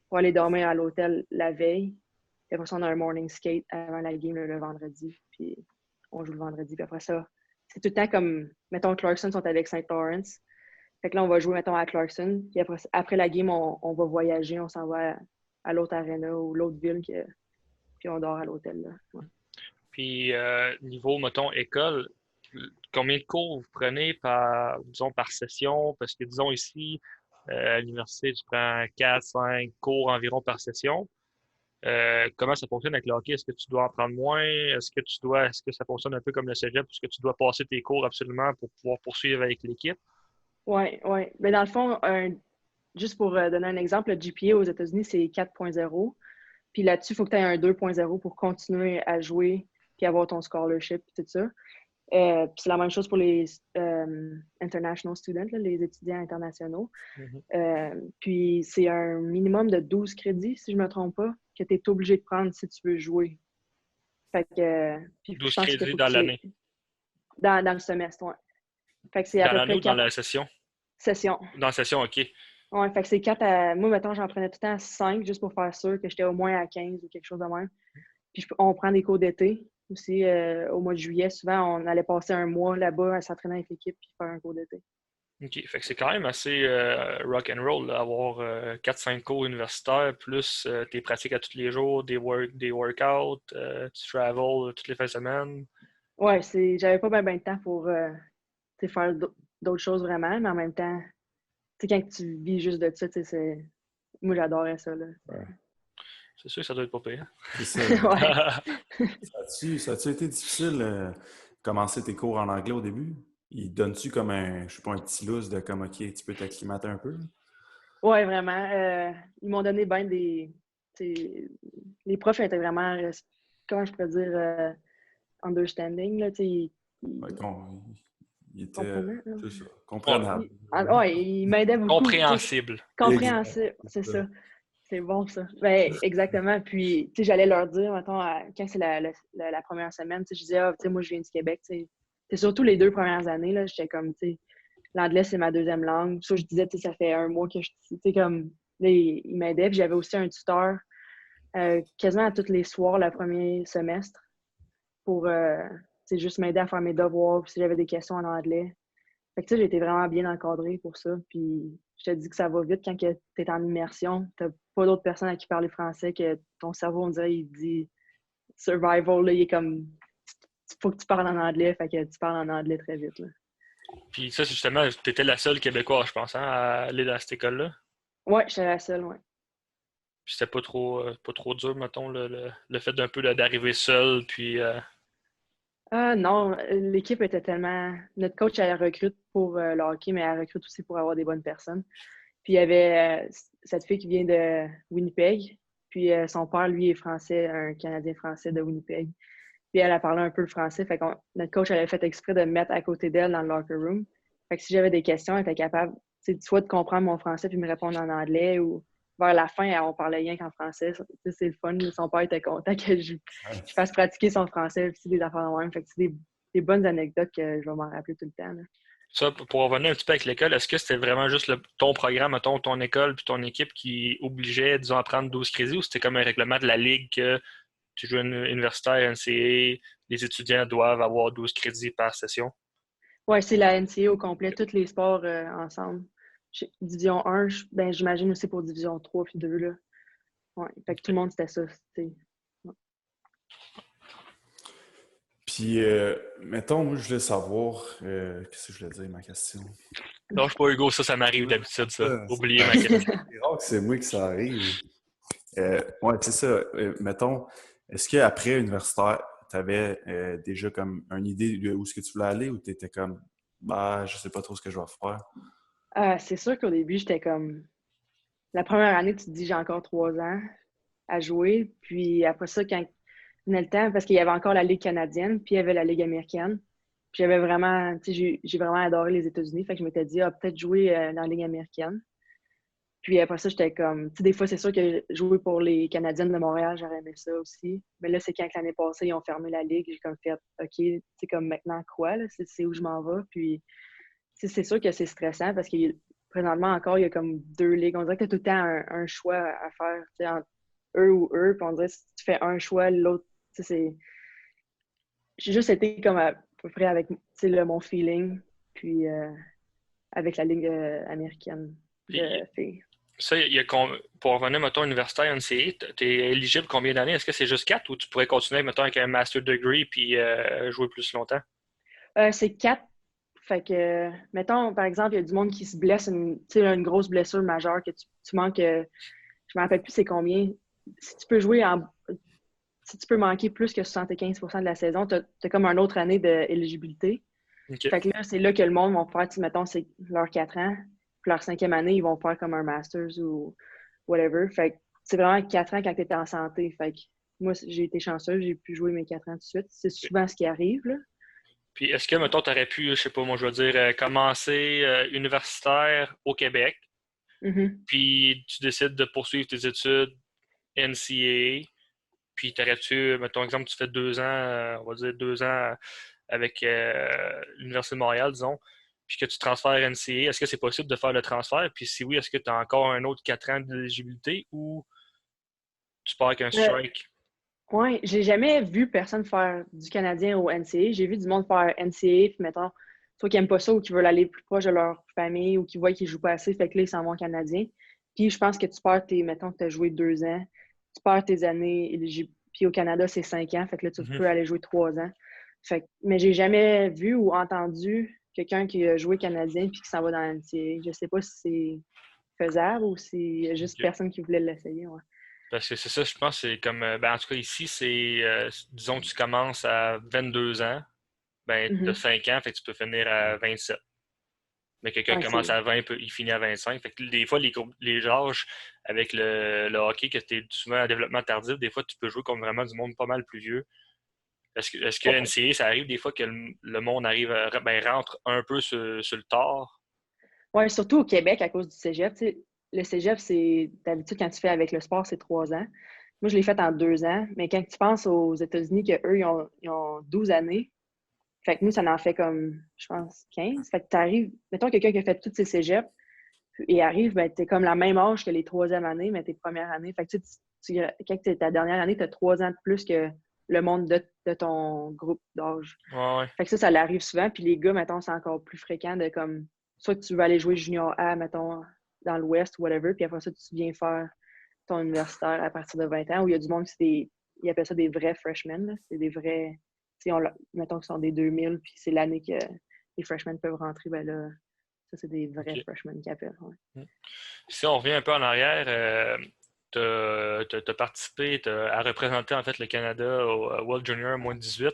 pour aller dormir à l'hôtel la veille. Puis après ça, on a un morning skate avant la game le vendredi. Puis on joue le vendredi. Puis après ça, c'est tout le temps comme, mettons, Clarkson sont avec St. Lawrence. Fait que là, on va jouer, mettons, à Clarkson. Puis après la game, on va voyager. On s'en va à l'autre arena ou l'autre ville. Puis on dort à l'hôtel. Là. Ouais. Puis niveau, mettons, école, combien de cours vous prenez disons, par session? Parce que, disons, ici, à l'université, tu prends 4-5 cours environ par session. Comment ça fonctionne avec le hockey? Est-ce que tu dois en prendre moins? Est-ce que ça fonctionne un peu comme le cégep? Est-ce que tu dois passer tes cours absolument pour pouvoir poursuivre avec l'équipe? Oui, oui. Mais dans le fond, juste pour donner un exemple, le GPA aux États-Unis, c'est 4.0. Puis là-dessus, il faut que tu aies un 2.0 pour continuer à jouer puis avoir ton scholarship et tout ça. Puis c'est la même chose pour les international students, là, les étudiants internationaux. Puis c'est un minimum de 12 crédits, si je ne me trompe pas, que tu es obligé de prendre si tu veux jouer. Fait que, puis 12 je pense qu'il crédits faut dans que l'année. dans le semestre, oui. Fait que c'est à Dans peu l'année près ou dans 4 la session? sessions. Dans la session, OK. Ouais, fait que c'est 4 à. Moi, mettons, j'en prenais tout le temps 5 juste pour faire sûr que j'étais au moins à 15 ou quelque chose de même. Puis on prend des cours d'été aussi au mois de juillet. Souvent, on allait passer un mois là-bas à s'entraîner avec l'équipe puis faire un cours d'été. OK. Fait que c'est quand même assez rock and roll, là, avoir 4-5 cours universitaires, plus tes pratiques à tous les jours, des workouts, tu travel toutes les fins de semaine. Ouais, j'avais pas bien de temps pour faire d'autres choses vraiment, mais en même temps, quand tu vis juste de ça, moi j'adorais ça. Là. Ouais. C'est sûr que ça doit être pas pire. C'est ça. Ouais. Ça a-tu été difficile commencer tes cours en anglais au début? Ils donnent-tu comme je sais pas, un petit lousse de comme OK, tu peux t'acclimater un peu? Ouais, vraiment. Ils m'ont donné bien des. Les profs étaient vraiment, comment je pourrais dire, understanding. Là, Ouais, il était comprenant, là. c'est ça, comprenable. Ouais, ils m'aidaient beaucoup. Compréhensible. Compréhensible, Exact. c'est ça. C'est bon, ça. Ben, exactement. Puis, j'allais leur dire, mettons, quand c'est la première semaine, je disais, moi, je viens du Québec, c'est surtout les 2 premières années, là, j'étais comme, l'anglais, c'est ma deuxième langue. Ça, je disais, ça fait un mois que comme, là, ils m'aidaient. Puis, j'avais aussi un tuteur quasiment à tous les soirs, le premier semestre, pour, juste m'aider à faire mes devoirs, puis si j'avais des questions en anglais. Fait que, j'ai été vraiment bien encadrée pour ça. Puis, je te dis que ça va vite quand tu es en immersion. Tu n'as pas d'autres personnes à qui parler français que ton cerveau, on dirait, il dit survival, là, il est comme il faut que tu parles en anglais, fait que tu parles en anglais très vite. Là. Puis ça, justement, tu étais la seule Québécoise, je pense, hein, à aller dans cette école-là. Ouais, j'étais la seule, ouais. Puis c'était pas trop dur, mettons, le fait d'un peu d'arriver seule, puis... Ah non, l'équipe était tellement. Notre coach, elle recrute pour le hockey, mais elle recrute aussi pour avoir des bonnes personnes. Puis il y avait cette fille qui vient de Winnipeg. Puis son père, lui, est français, un Canadien français de Winnipeg. Puis elle a parlé un peu le français. Fait que notre coach avait fait exprès de me mettre à côté d'elle dans le locker room. Fait que si j'avais des questions, elle était capable soit de comprendre mon français puis me répondre en anglais ou vers la fin, on parlait rien qu'en français. C'est le fun. Son père était content que je fasse pratiquer son français puis des affaires de même. Fait que c'est des bonnes anecdotes que je vais m'en rappeler tout le temps. Là. Ça, pour revenir un petit peu avec l'école, est-ce que c'était vraiment juste ton programme, mettons, ton école puis ton équipe qui obligeait, disons, à prendre 12 crédits ou c'était comme un règlement de la Ligue que tu joues universitaire, NCAA, les étudiants doivent avoir 12 crédits par session? Oui, c'est la NCAA au complet, tous les sports ensemble. Division 1, j'imagine aussi pour Division 3 puis 2. Là. Ouais, fait que tout le monde, c'était ça. Ouais. Puis, mettons, moi, je voulais savoir, qu'est-ce que je voulais dire, ma question? Non, je suis pas Hugo, ça m'arrive d'habitude, ça. Oubliez ma question. C'est rare que c'est moi que ça arrive. Ouais, c'est ça. Mettons, est-ce qu'après universitaire, tu avais déjà comme une idée de où est-ce que tu voulais aller ou tu étais comme, bah, je sais pas trop ce que je vais faire? C'est sûr qu'au début, j'étais comme. La première année, tu te dis, j'ai encore 3 ans à jouer. Puis après ça, quand venait le temps, parce qu'il y avait encore la Ligue canadienne, puis il y avait la Ligue américaine. Puis j'avais vraiment, j'ai vraiment adoré les États-Unis. Fait que je m'étais dit, peut-être jouer dans la Ligue américaine. Puis après ça, j'étais comme, des fois, c'est sûr que jouer pour les Canadiennes de Montréal, j'aurais aimé ça aussi. Mais là, c'est quand l'année passée, ils ont fermé la Ligue, j'ai comme fait, OK, c'est comme maintenant quoi, là, c'est où je m'en vais. Puis c'est sûr que c'est stressant parce que présentement encore, il y a comme 2 ligues. On dirait que tu as tout le temps un choix à faire, entre eux ou eux. Puis on dirait que si tu fais un choix, l'autre, c'est. J'ai juste été comme à peu près avec mon feeling, puis avec la ligue américaine de filles. Ça, pour revenir, mettons, universitaire NCAA, tu es éligible combien d'années? Est-ce que c'est juste 4 ou tu pourrais continuer, mettons, avec un master degree puis jouer plus longtemps? C'est 4. Fait que, mettons, par exemple, il y a du monde qui se blesse, une grosse blessure majeure que tu manques, je ne me rappelle plus c'est combien. Si tu peux jouer si tu peux manquer plus que 75% de la saison, tu as comme une autre année d'éligibilité. Okay. Fait que là, c'est là que le monde va faire, mettons, c'est leurs 4 ans. Puis leur 5e année, ils vont faire comme un Masters ou whatever. Fait que c'est vraiment 4 ans quand tu es en santé. Fait que moi, j'ai été chanceuse, j'ai pu jouer mes 4 ans tout de suite. C'est souvent ce qui arrive, là. Puis est-ce que, mettons, tu aurais pu, je sais pas, moi, je veux dire, commencer universitaire au Québec, puis tu décides de poursuivre tes études NCAA, puis t'aurais-tu, mettons, exemple, tu fais 2 ans, on va dire 2 ans avec l'Université de Montréal, disons, puis que tu transfères NCAA, est-ce que c'est possible de faire le transfert? Puis si oui, est-ce que tu as encore un autre 4 ans d'éligibilité ou tu pars avec un strike? Oui, j'ai jamais vu personne faire du Canadien au NCAA. J'ai vu du monde faire NCAA, puis mettons, soit qui n'aiment pas ça ou qui veulent aller plus proche de leur famille ou qui voient qu'ils ne jouent pas assez, fait que là, ils s'en vont Canadien. Puis je pense que tu perds mettons que tu as joué 2 ans, tu perds tes années éligibles. Puis au Canada, c'est 5 ans, fait que là, tu peux aller jouer 3 ans. Fait que, mais j'ai jamais vu ou entendu quelqu'un qui a joué Canadien puis qui s'en va dans la NCAA. Je sais pas si c'est faisable ou s'il y a juste personne qui voulait l'essayer. Ouais. Parce que c'est ça, je pense, c'est comme. Ben, en tout cas, ici, c'est. Disons que tu commences à 22 ans, ben, tu as 5 ans, fait que tu peux finir à 27. Mais quelqu'un qui commence à 20, il finit à 25. Fait que des fois, les âges avec le hockey, que tu es souvent en développement tardif, des fois, tu peux jouer comme vraiment du monde pas mal plus vieux. Est-ce que NCAA, ça arrive des fois que le monde arrive rentre un peu sur le tard? Oui, surtout au Québec à cause du cégep. T'sais, le cégep, c'est d'habitude, quand tu fais avec le sport, c'est 3 ans. Moi, je l'ai fait en 2 ans. Mais quand tu penses aux États-Unis, qu'eux, ils ont 12 années, fait que nous, ça en fait comme, je pense, 15. Fait que tu arrives, mettons quelqu'un qui a fait toutes ses cégeps et arrive, ben, tu es comme la même âge que les 3e années, mais tes premières années. Fait que quand tu es ta dernière année, tu as 3 ans de plus que le monde de ton groupe d'âge. Ouais. Fait que ça arrive souvent. Puis les gars, mettons, c'est encore plus fréquent de comme, soit que tu vas aller jouer junior A, mettons, dans l'Ouest ou whatever, puis après ça, tu viens faire ton universitaire à partir de 20 ans, où il y a du monde qui ils appellent ça des vrais freshmen. Là. C'est des vrais, mettons qu'ils sont des 2000, puis c'est l'année que les freshmen peuvent rentrer, ben là, ça, c'est des vrais freshmen qui appellent. Ouais. Si on revient un peu en arrière, tu as participé à représenter en fait le Canada au World Junior moins 18.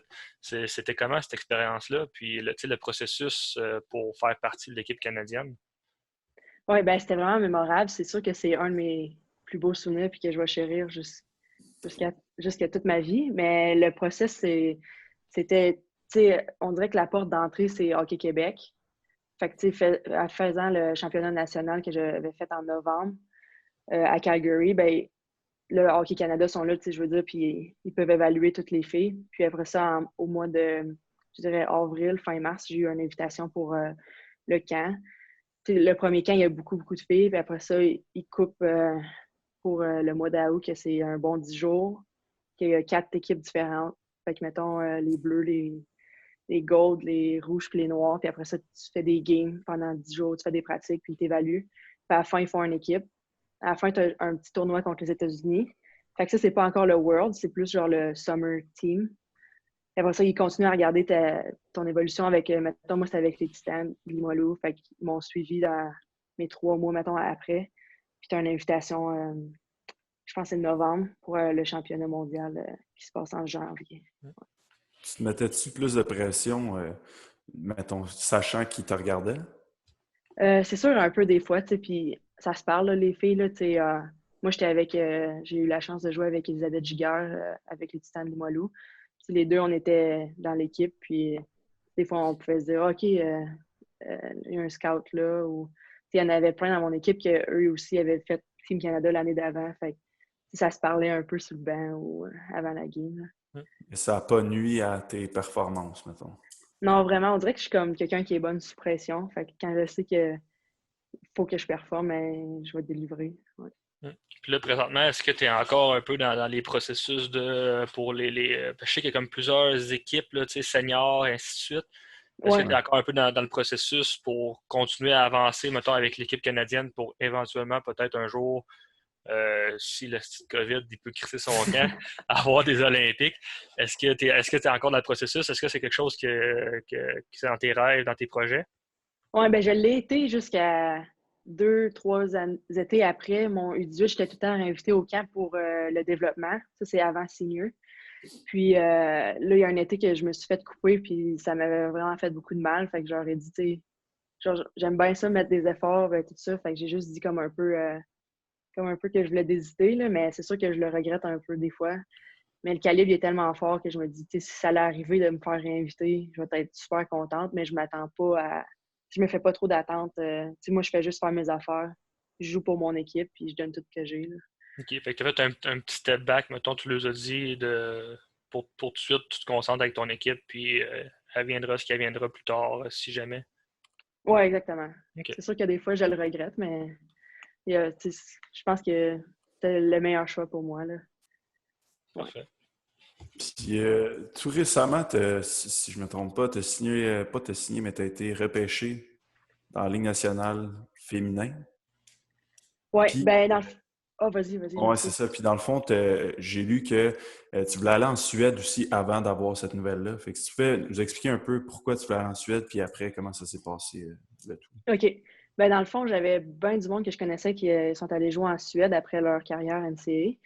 C'était comment cette expérience-là? Puis le processus pour faire partie de l'équipe canadienne? Oui, ben c'était vraiment mémorable. C'est sûr que c'est un de mes plus beaux souvenirs puis que je vais chérir jusqu'à toute ma vie. Mais le processus, c'était, tu sais, on dirait que la porte d'entrée, c'est Hockey Québec. Fait que, tu sais, en faisant le championnat national que j'avais fait en novembre à Calgary, ben le Hockey Canada sont là, tu sais, je veux dire, puis ils peuvent évaluer toutes les filles. Puis après ça, au mois de, je dirais, avril, fin mars, j'ai eu une invitation pour le camp. Tu sais, le premier camp, il y a beaucoup, beaucoup de filles. Puis après ça, ils coupent pour le mois d'août, que c'est un bon 10 jours, qu'il y a 4 équipes différentes. Fait que, mettons, les bleus, les golds, les rouges puis les noirs. Puis après ça, tu fais des games pendant 10 jours, tu fais des pratiques, puis ils t'évaluent. Puis à la fin, ils font une équipe. À la fin, tu as un petit tournoi contre les États-Unis. Fait que ça, c'est pas encore le World, c'est plus genre le Summer Team. Et après ça, ils continuent à regarder ton évolution avec, mettons, moi, c'était avec les Titans de Limoilou. Fait qu'ils m'ont suivi dans mes 3 mois, mettons, après. Puis tu as une invitation, je pense que c'est novembre, pour le championnat mondial qui se passe en janvier. Tu te mettais-tu plus de pression, mettons, sachant qui te regardait? C'est sûr, un peu des fois, tu sais, puis ça se parle, là, les filles, là, tu sais. Moi, j'ai eu la chance de jouer avec Elisabeth Giguère, avec les Titans de Limoilou. Puis les deux, on était dans l'équipe, puis des fois, on pouvait se dire, OK, il y a un scout là, ou il y en avait plein dans mon équipe qu'eux aussi avaient fait Team Canada l'année d'avant. Fait que ça se parlait un peu sur le banc ou avant la game. Et ça n'a pas nuit à tes performances, mettons. Non, vraiment, on dirait que je suis comme quelqu'un qui est bonne sous pression. Fait que quand je sais qu'il faut que je performe, je vais délivrer. Ouais. Puis là, présentement, est-ce que tu es encore un peu dans les processus pour je sais qu'il y a comme plusieurs équipes, là, seniors, et ainsi de suite. Est-ce que tu es encore un peu dans le processus pour continuer à avancer, mettons, avec l'équipe canadienne pour éventuellement, peut-être un jour, si le COVID il peut crisser son camp, avoir des Olympiques? Est-ce que tu es encore dans le processus? Est-ce que c'est quelque chose qui est dans tes rêves, dans tes projets? Oui, ben je l'ai été jusqu'à 2-3 étés après mon U18. J'étais tout le temps invitée au camp pour le développement. Ça, c'est avant senior. Puis là, il y a un été que je me suis fait couper, puis ça m'avait vraiment fait beaucoup de mal. Fait que j'aurais dit, tu sais, genre, j'aime bien ça, mettre des efforts, tout ça. Fait que j'ai juste dit comme un peu que je voulais désiter, là, mais c'est sûr que je le regrette un peu des fois. Mais le calibre il est tellement fort que je me dis, si ça allait arriver de me faire réinviter, je vais être super contente, mais je m'attends pas à. Je me fais pas trop d'attentes. Moi, je fais juste faire mes affaires. Je joue pour mon équipe, puis je donne tout ce que j'ai. Là. OK. Fait que tu as fait un petit step back, mettons, tu les as dit pour tout de suite, tu te concentres avec ton équipe, puis elle viendra ce qu'elle viendra plus tard, si jamais. Oui, exactement. Okay. C'est sûr que des fois, je le regrette, mais je pense que c'était le meilleur choix pour moi. Là. Parfait. Puis, tout récemment, si je ne me trompe pas, tu as signé, pas t'as signé, mais tu as été repêché dans la Ligue nationale féminin. Oui, Puis, ben dans le... Ah, vas-y, ouais, c'est merci. ça. Puis, dans le fond, j'ai lu que tu voulais aller en Suède aussi avant d'avoir cette nouvelle-là. Fait que si tu peux nous expliquer un peu pourquoi tu voulais aller en Suède, puis après, comment ça s'est passé, le tout. OK. Ben dans le fond, j'avais bien du monde que je connaissais qui sont allés jouer en Suède après leur carrière NCAA.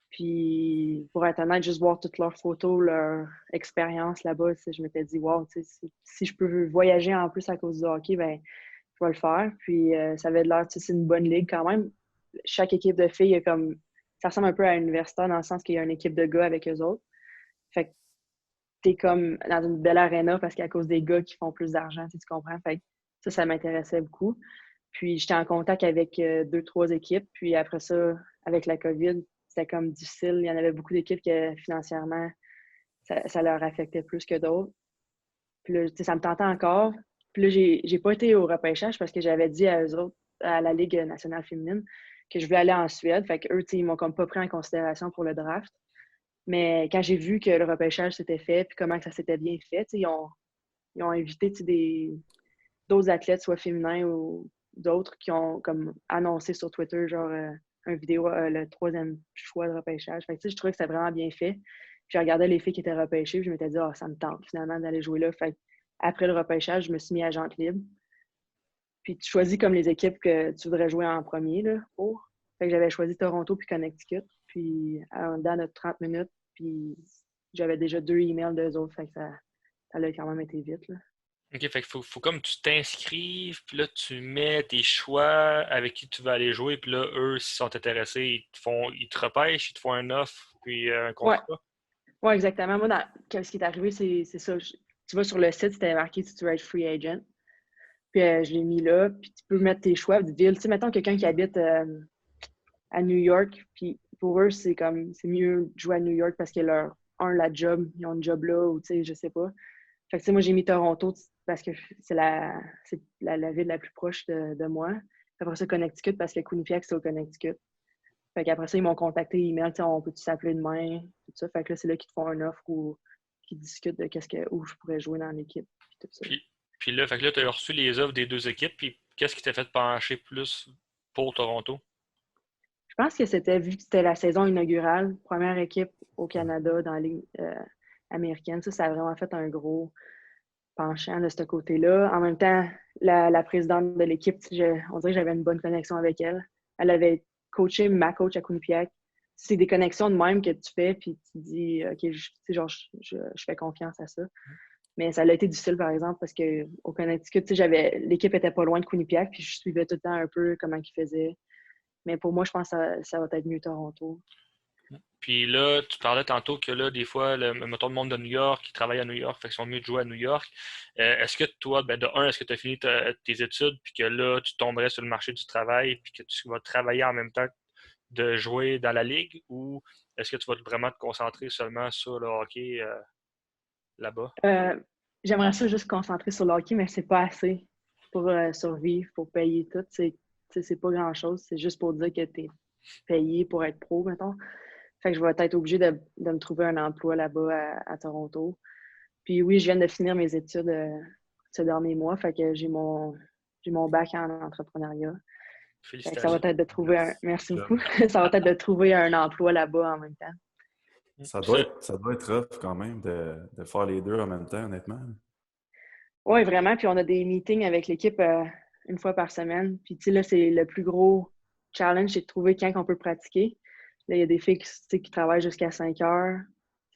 Puis, pour être honnête, juste voir toutes leurs photos, leur expérience là-bas, je m'étais dit, wow, si je peux voyager en plus à cause du hockey, ben je vais le faire. Puis, ça avait de l'air, c'est une bonne ligue quand même. Chaque équipe de filles, ça ressemble un peu à un universitaire dans le sens qu'il y a une équipe de gars avec eux autres. Fait que t'es comme dans une belle arena parce qu'à cause des gars qui font plus d'argent, tu comprends? Fait que ça m'intéressait beaucoup. Puis, j'étais en contact avec 2, 3 équipes. Puis, après ça, avec la COVID, c'était comme difficile. Il y en avait beaucoup d'équipes que financièrement, ça leur affectait plus que d'autres. Puis là, ça me tentait encore. Puis là, j'ai pas été au repêchage parce que j'avais dit à eux autres, à la Ligue nationale féminine, que je voulais aller en Suède. Fait qu'eux, ils m'ont comme pas pris en considération pour le draft. Mais quand j'ai vu que le repêchage s'était fait, puis comment que ça s'était bien fait, ils ont invité d'autres athlètes, soit féminins ou d'autres, qui ont comme annoncé sur Twitter, genre, une vidéo, le 3e choix de repêchage. Fait que, je trouvais que c'était vraiment bien fait. Puis, je regardais les filles qui étaient repêchées, puis je m'étais dit, ah, ça me tente finalement d'aller jouer là. Fait que, après le repêchage, je me suis mis à agente libre. Puis, tu choisis comme les équipes que tu voudrais jouer en premier, là, pour. Fait que j'avais choisi Toronto puis Connecticut. Puis, dans notre 30 minutes, puis j'avais déjà 2 emails d'eux autres. Fait que ça a quand même été vite, là. OK, fait qu'il faut comme tu t'inscrives, puis là, tu mets tes choix avec qui tu vas aller jouer, puis là, eux, s'ils sont intéressés, ils te repêchent, ils te font un offre, puis un Ouais, contrat. ouais, exactement. Moi, ce qui est arrivé, c'est ça. Tu vas sur le site, c'était marqué si tu veux être free agent. Puis je l'ai mis là, puis tu peux mettre tes choix de ville. Tu sais, mettons quelqu'un qui habite à New York, puis pour eux, c'est mieux de jouer à New York parce que la job, ils ont une job là, ou tu sais, je sais pas. Fait que, tu sais, moi, j'ai mis Toronto parce que c'est la ville la plus proche de moi. Après ça, Connecticut parce que Quinnipiac, c'est au Connecticut. Fait qu'après ça, ils m'ont contacté email, tu sais, on peut-tu s'appeler demain, tout ça. Fait que là, c'est là qu'ils te font une offre ou qu'ils discutent de où je pourrais jouer dans l'équipe, puis tout ça. Puis là, fait que là, tu as reçu les offres des deux équipes, puis qu'est-ce qui t'a fait pencher plus pour Toronto? Je pense que vu que c'était la saison inaugurale, première équipe au Canada dans la Ligue américaine. Ça a vraiment fait un gros penchant de ce côté-là. En même temps, la présidente de l'équipe, on dirait que j'avais une bonne connexion avec elle. Elle avait coaché ma coach à Quinnipiac. C'est des connexions de même que tu fais, puis tu dis, OK, je fais confiance à ça. Mais ça a été difficile, par exemple, parce qu'au Connecticut, l'équipe était pas loin de Quinnipiac, puis je suivais tout le temps un peu comment ils faisaient. Mais pour moi, je pense que ça va être mieux Toronto. Puis là, tu parlais tantôt que là, des fois, mettons le monde de New York, qui travaille à New York, fait qu'ils sont mieux de jouer à New York. Est-ce que toi, est-ce que tu as fini tes études, puis que là, tu tomberais sur le marché du travail, puis que tu vas travailler en même temps de jouer dans la ligue, ou est-ce que tu vas vraiment te concentrer seulement sur le hockey là-bas? J'aimerais ça juste concentrer sur le hockey, mais c'est pas assez pour survivre, pour payer tout. C'est pas grand-chose. C'est juste pour dire que tu es payé pour être pro, mettons. Fait que je vais être obligée de me trouver un emploi là-bas à Toronto. Puis oui, je viens de finir mes études ce dernier mois. Fait que j'ai mon bac en entrepreneuriat. Fait que ça va Félicitations. être de trouver Merci beaucoup. Ça va être de trouver un emploi là-bas en même temps. Ça doit être rough quand même de faire les deux en même temps, honnêtement. Oui, vraiment. Puis on a des meetings avec l'équipe une fois par semaine. Puis tu sais, là, c'est le plus gros challenge, c'est de trouver quand on peut pratiquer. Là, il y a des filles qui travaillent jusqu'à 5 heures.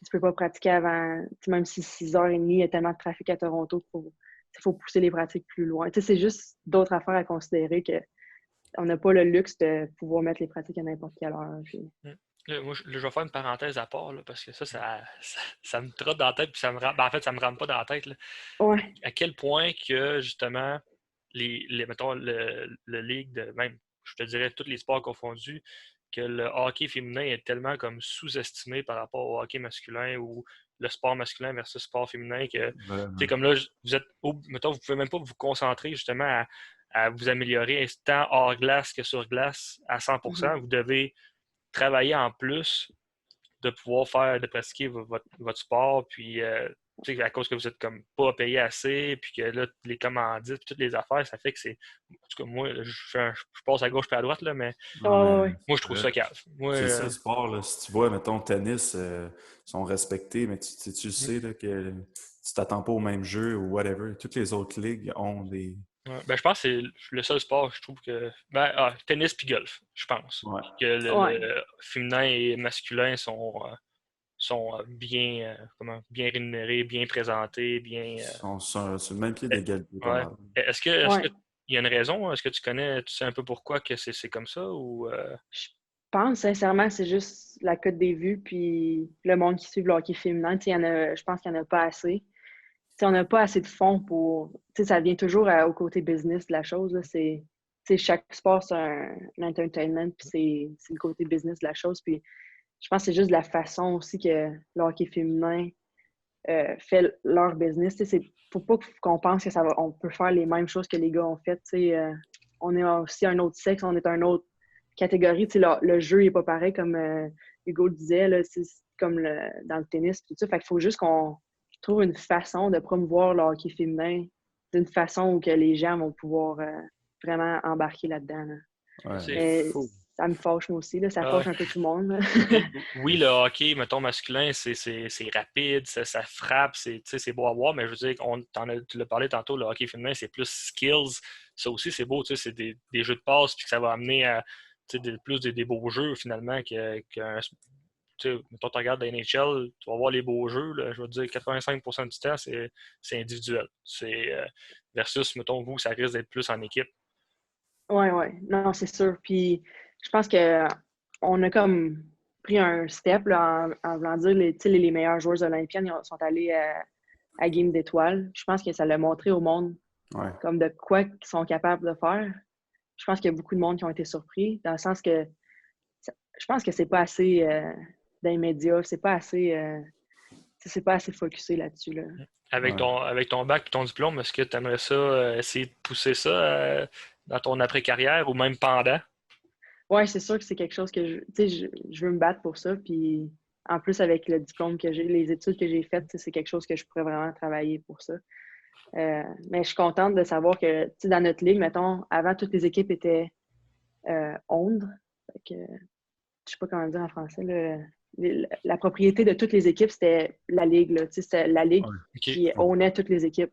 Tu peux pas pratiquer avant, même si 6h30, il y a tellement de trafic à Toronto qu'il faut pousser les pratiques plus loin. Tu sais, c'est juste d'autres affaires à considérer qu'on n'a pas le luxe de pouvoir mettre les pratiques à n'importe quelle heure. Puis... Là, moi, je vais faire une parenthèse à part, là, parce que ça me trotte dans la tête, puis ça me rend, en fait, ça me rentre pas dans la tête. Là. Ouais. À quel point que, justement, mettons, le ligue de même, je te dirais, tous les sports confondus, que le hockey féminin est tellement comme sous-estimé par rapport au hockey masculin ou le sport masculin versus sport féminin que, tu sais, comme là, mettons, vous pouvez même pas vous concentrer justement à vous améliorer tant hors glace que sur glace à 100%. Vous devez travailler en plus de pouvoir de pratiquer votre sport, puis tu sais, à cause que vous êtes comme pas payé assez, puis que là, les commandites, puis toutes les affaires, ça fait que c'est. En tout cas, moi, je passe à gauche puis à droite, là, mais Non, mais moi, je trouve ça cave. Moi, c'est ça le sport, là. Si tu vois, mettons, tennis, ils sont respectés, mais tu sais là, que tu t'attends pas au même jeu ou whatever. Toutes les autres ligues ont des. ouais, ben, je pense que c'est le seul sport, je trouve que. Tennis puis golf, je pense. Ouais. Que Ouais. le féminin et masculin sont bien rémunérés, bien présentés, bien. Ils sont sur le même pied d'égalité, pas Ouais. mal. Est-ce que Ouais. il y a une raison? Est-ce que tu sais un peu pourquoi que c'est comme ça ou Je pense sincèrement c'est juste la cote des vues puis le monde qui suit le hockey féminin. Tu sais, je pense qu'il n'y en a pas assez. Tu sais, on n'a pas assez de fonds pour. Tu sais, ça vient toujours au côté business de la chose. Là. Tu sais, chaque sport, c'est un entertainment, puis c'est le côté business de la chose. Puis je pense que c'est juste de la façon aussi que le hockey féminin fait leur business. Tu sais, faut pas qu'on pense que on peut faire les mêmes choses que les gars ont fait. Tu sais, on est aussi un autre sexe, on est une autre catégorie. Tu sais, le jeu n'est pas pareil comme Hugo le disait, là, c'est comme dans le tennis. Tout ça. Fait qu'il faut juste qu'on trouve une façon de promouvoir le hockey féminin d'une façon où que les gens vont pouvoir vraiment embarquer là-dedans. Là. Ouais. c'est Mais fou? ça me fâche moi aussi. Là. Ça Ah fâche ouais. un peu tout le monde. Là. Oui, le hockey, mettons, masculin, c'est rapide, ça frappe, c'est beau à voir, mais je veux dire, tu l'as parlé tantôt, le hockey féminin, c'est plus skills. Ça aussi, c'est beau, c'est des jeux de passe, puis que ça va amener à plus des beaux jeux, finalement, qu'un. Mettons, tu regardes la NHL, tu vas voir les beaux jeux, là, je veux dire, 85% du temps, c'est individuel. Versus, mettons, vous, ça risque d'être plus en équipe. Oui. Non, c'est sûr. Puis je pense qu'on a comme pris un step là, en voulant dire les meilleurs joueurs olympiennes sont allés à Game d'étoiles. Je pense que ça l'a montré au monde Ouais. comme de quoi ils sont capables de faire. Je pense qu'il y a beaucoup de monde qui ont été surpris, dans le sens que je pense que c'est pas assez dans les médias, c'est pas assez focusé là-dessus. Là. Avec ton bac et ton diplôme, est-ce que tu aimerais ça essayer de pousser ça dans ton après-carrière ou même pendant? Oui, c'est sûr que c'est quelque chose que je veux me battre pour ça. Puis en plus, avec le diplôme que j'ai, les études que j'ai faites, c'est quelque chose que je pourrais vraiment travailler pour ça. Mais je suis contente de savoir que dans notre ligue, mettons, avant, toutes les équipes étaient owned. Fait que, je sais pas comment dire en français. La propriété de toutes les équipes, c'était la ligue. Là, c'était la ligue qui ownait toutes les équipes.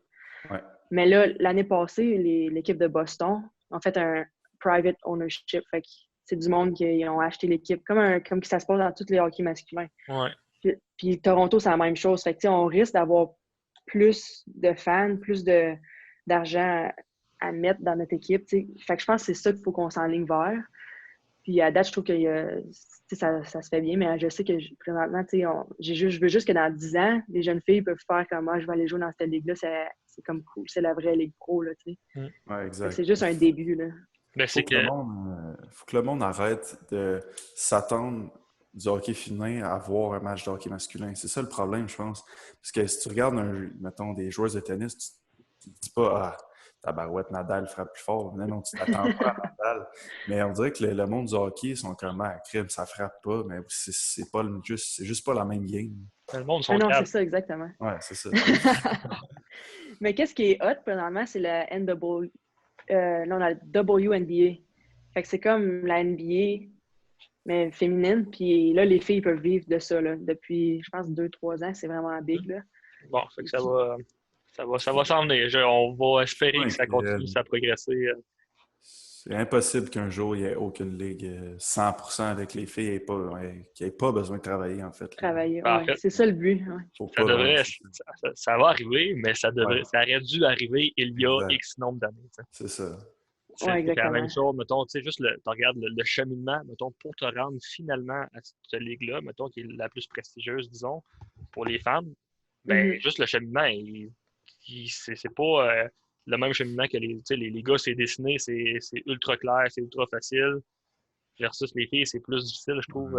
Ouais. Mais là, l'année passée, l'équipe de Boston ont fait un private ownership. Fait que c'est du monde qui ont acheté l'équipe, comme ça se passe dans tous les hockey masculins. Ouais. Puis Toronto, c'est la même chose. Fait que, on risque d'avoir plus de fans, plus d'argent à mettre dans notre équipe. T'sais. Fait que je pense que c'est ça qu'il faut qu'on s'enligne vers. Puis à date, je trouve que ça se fait bien, mais je sais que présentement, je veux juste que dans 10 ans, les jeunes filles peuvent faire comme moi, je vais aller jouer dans cette ligue-là, c'est comme cool, c'est la vraie ligue pro. Là, Ouais, exact. c'est juste un début. Là. Ben, faut que le monde arrête de s'attendre du hockey féminin à voir un match de hockey masculin. C'est ça le problème, je pense. Parce que si tu regardes, mettons, des joueurs de tennis, tu te dis pas « Ah, tabarouette, Nadal frappe plus fort. » Non, tu t'attends pas à Nadal. Mais on dirait que le monde du hockey, ils sont comme « Ah, crème, ça frappe pas. » Mais c'est juste pas la même game. Le monde sont non, c'est ça, exactement. Ouais, c'est ça. Mais qu'est-ce qui est hot, présentement, c'est la la WNBA. Fait que c'est comme la NBA, mais féminine. Puis là, les filles peuvent vivre de ça là, depuis, je pense, 2-3 ans. C'est vraiment big. Là. Bon, fait que ça va s'en venir. On va espérer que ça continue à progresser. C'est impossible qu'un jour, il n'y ait aucune ligue 100% avec les filles qui n'aient pas besoin de travailler, en fait. Travailler, En ouais. fait, C'est ça le but. Ouais. Ça va arriver, mais ça aurait dû arriver il y a X nombre d'années. C'est ça. Ouais, c'est la même chose, mettons, tu sais, juste tu regardes le cheminement, mettons, pour te rendre finalement à cette ligue-là, mettons, qui est la plus prestigieuse, disons, pour les femmes, ben, juste le cheminement, c'est pas le même cheminement que les gars, c'est dessiné, c'est ultra clair, c'est ultra facile. Versus les filles, c'est plus difficile, je trouve.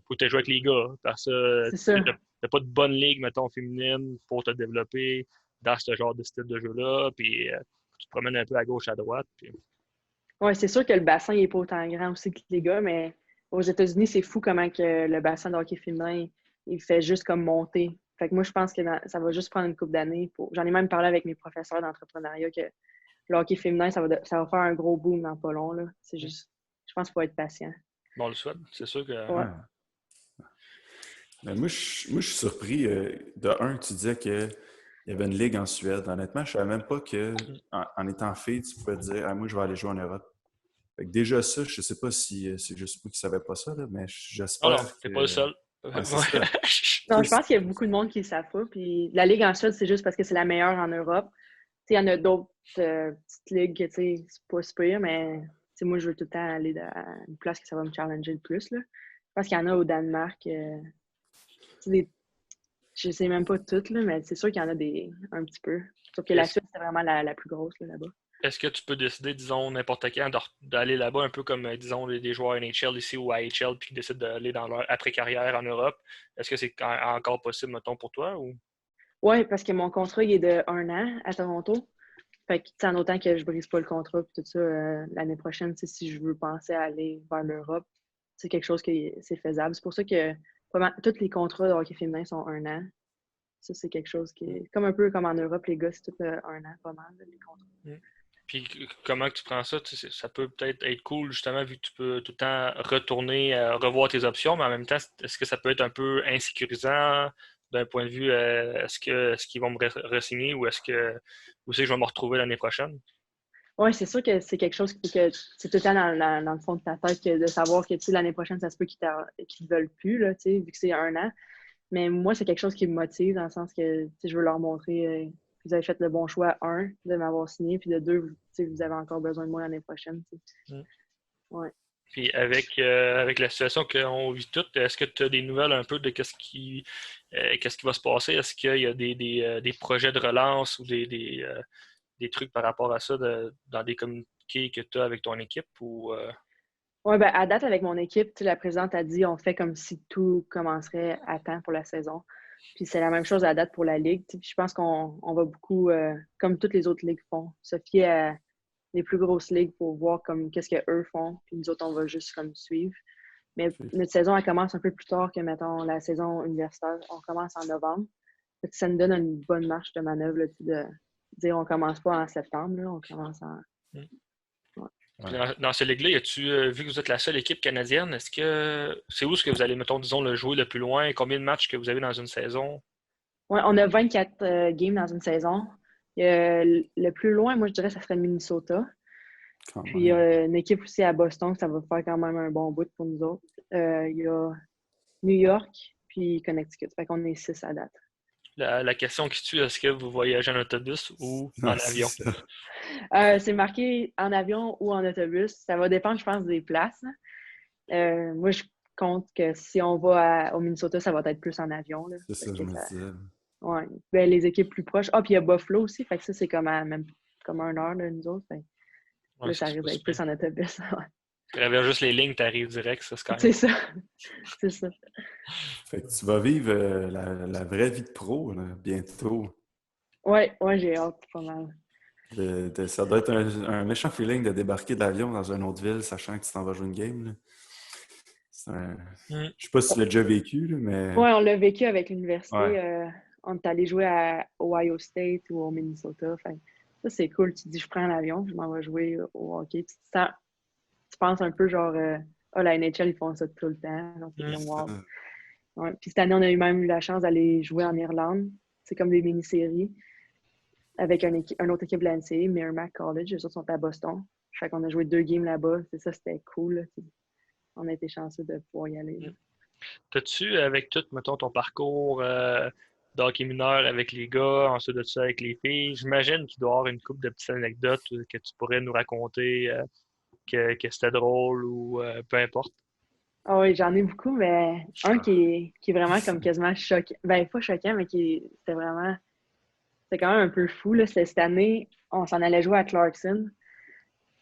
Faut que tu joues avec les gars. Parce que t'as pas de bonne ligue, mettons, féminine pour te développer dans ce genre de style de jeu-là. Puis tu te promènes un peu à gauche, à droite. Puis... Oui, c'est sûr que le bassin n'est pas autant grand aussi que les gars, mais aux États-Unis, c'est fou comment que le bassin de hockey féminin, il fait juste comme monter. Fait que moi, je pense que ça va juste prendre une couple d'années. J'en ai même parlé avec mes professeurs d'entrepreneuriat que le hockey féminin, ça va faire un gros boom dans pas long. Là. C'est juste, je pense qu'il faut être patient. Bon, on le souhaite. C'est sûr que... Ouais. Mais moi, je suis surpris. De un, tu disais qu'il y avait une ligue en Suède. Honnêtement, je ne savais même pas qu'en étant fille, tu pouvais te dire moi, je vais aller jouer en Europe. Fait que déjà ça, je ne sais pas si c'est juste moi qui ne savais pas ça, là, mais Oh non, j'espère t'es que... pas le seul. Ouais, c'est ça. Non, je pense qu'il y a beaucoup de monde qui ne le savent pas. Puis la Ligue en Suède, c'est juste parce que c'est la meilleure en Europe. Il y en a d'autres petites ligues que c'est pas super, mais moi, je veux tout le temps aller à une place que ça va me challenger le plus. Là. Je pense qu'il y en a au Danemark. Je ne sais même pas toutes, là, mais c'est sûr qu'il y en a un petit peu. Sauf que la Suède, c'est vraiment la plus grosse là-bas. Est-ce que tu peux décider, disons, n'importe quand, d'aller là-bas, un peu comme, disons, des joueurs NHL ici ou AHL, puis qui décident d'aller dans leur après-carrière en Europe? Est-ce que c'est encore possible, mettons, pour toi? Ou... Oui, parce que mon contrat, il est de 1 an à Toronto. Fait que, en autant que je brise pas le contrat, puis tout ça, l'année prochaine, si je veux penser à aller vers l'Europe, c'est quelque chose qui c'est faisable. C'est pour ça que tous les contrats de hockey féminin sont 1 an. Ça, c'est quelque chose qui est comme un peu comme en Europe, les gars, c'est tout 1 an, pas mal, les contrats. Puis comment tu prends ça? Ça peut peut-être être cool, justement, vu que tu peux tout le temps retourner, revoir tes options, mais en même temps, est-ce que ça peut être un peu insécurisant d'un point de vue est-ce qu'ils vont me re-signer ou est-ce que je vais me retrouver l'année prochaine? Oui, c'est sûr que c'est quelque chose que c'est tout le temps dans le fond de ta tête que de savoir que l'année prochaine, ça se peut qu'ils ne veulent plus, là, vu que c'est 1 an. Mais moi, c'est quelque chose qui me motive dans le sens que je veux leur montrer que vous avez fait le bon choix, de m'avoir signé, puis de deux, vous avez encore besoin de moi l'année prochaine. Ouais. Puis avec la situation qu'on vit toutes, est-ce que tu as des nouvelles un peu de qu'est-ce qui va se passer? Est-ce qu'il y a des projets de relance ou des trucs par rapport à ça dans des communiqués que tu as avec ton équipe? Ou, Oui, ben, à date, avec mon équipe, la présidente a dit on fait comme si tout commencerait à temps pour la saison. Puis c'est la même chose à date pour la Ligue. Puis je pense qu'on va beaucoup, comme toutes les autres ligues font, se fier à les plus grosses ligues pour voir comme qu'est-ce qu'eux font. Puis nous autres, on va juste comme suivre. Mais notre saison, elle commence un peu plus tard que, mettons, la saison universitaire. On commence en novembre. Ça nous donne une bonne marge de manœuvre là, de dire on commence pas en septembre, là, on commence en... Dans ces ligues-là, vu que vous êtes la seule équipe canadienne, c'est où est-ce que vous allez, mettons, disons, le jouer le plus loin? Combien de matchs que vous avez dans une saison? Oui, on a 24 games dans une saison. Le plus loin, moi, je dirais, ça serait Minnesota. Puis, il y a une équipe aussi à Boston, ça va faire quand même un bon bout pour nous autres. Il y a New York, puis Connecticut. Fait qu'on est 6 à date. La question qui tue, est-ce que vous voyagez en autobus ou en avion? C'est marqué en avion ou en autobus. Ça va dépendre, je pense, des places. Moi, je compte que si on va au Minnesota, ça va être plus en avion. Là. C'est ça, je me disais. Ouais. Ben, les équipes plus proches. Ah, puis il y a Buffalo aussi. Fait que ça, c'est comme 1 heure de nous autres. Là, ça arrive d'être plus en autobus. Tu traverses juste les lignes, tu arrives direct. Ça, c'est quand même... C'est ça. C'est ça. Fait que tu vas vivre la vraie vie de pro là, bientôt. Ouais, j'ai hâte pas mal. Ça doit être un méchant feeling de débarquer de l'avion dans une autre ville, sachant que tu t'en vas jouer une game. Là. Je sais pas si tu l'as déjà vécu, là, mais... Oui, on l'a vécu avec l'université. Ouais. On est allé jouer à Ohio State ou au Minnesota. Fait, ça, c'est cool. Tu te dis, je prends l'avion, je m'en vais jouer au hockey. Tu penses un peu genre, la NHL, ils font ça tout le temps. Donc, c'est comme wow. Ouais. Puis cette année, on a même eu la chance d'aller jouer en Irlande. C'est comme des mini-séries avec une autre équipe de la NCAA, Merrimack College. Eux autres sont à Boston. Fait qu'on a joué 2 games là-bas. C'est ça, c'était cool. Là. On a été chanceux de pouvoir y aller. T'as-tu, avec tout, mettons, ton parcours d'hockey mineur avec les gars, ensuite de ça avec les filles, j'imagine qu'il doit y avoir une couple de petites anecdotes que tu pourrais nous raconter, que c'était drôle ou peu importe. Ah oui, j'en ai beaucoup, mais un qui est vraiment comme quasiment choquant. Ben, pas choquant, mais c'était quand même un peu fou. Là. C'était cette année, on s'en allait jouer à Clarkson.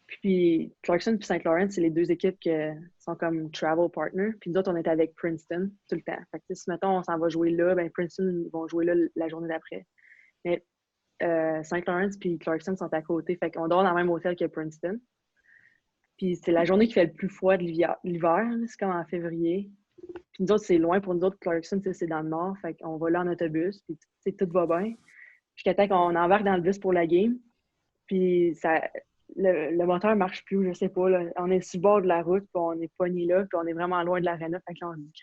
Puis Clarkson et St. Lawrence, c'est les 2 équipes qui sont comme travel partners. Puis nous autres, on était avec Princeton tout le temps. Fait que si, mettons, on s'en va jouer là, ben Princeton, ils vont jouer là la journée d'après. Mais St. Lawrence et Clarkson sont à côté. Fait qu'on dort dans le même hôtel que Princeton. Puis c'est la journée qui fait le plus froid de l'hiver. C'est comme en février. Puis nous autres, c'est loin pour nous autres. Clarkson, c'est dans le nord. Fait qu'on va là en autobus. Puis tout va bien. Jusqu'à temps qu'on embarque dans le bus pour la game. Puis le moteur marche plus, je sais pas. Là. On est sur le bord de la route, puis on est pogné là, puis on est vraiment loin de l'aréna. Fait que là, on dit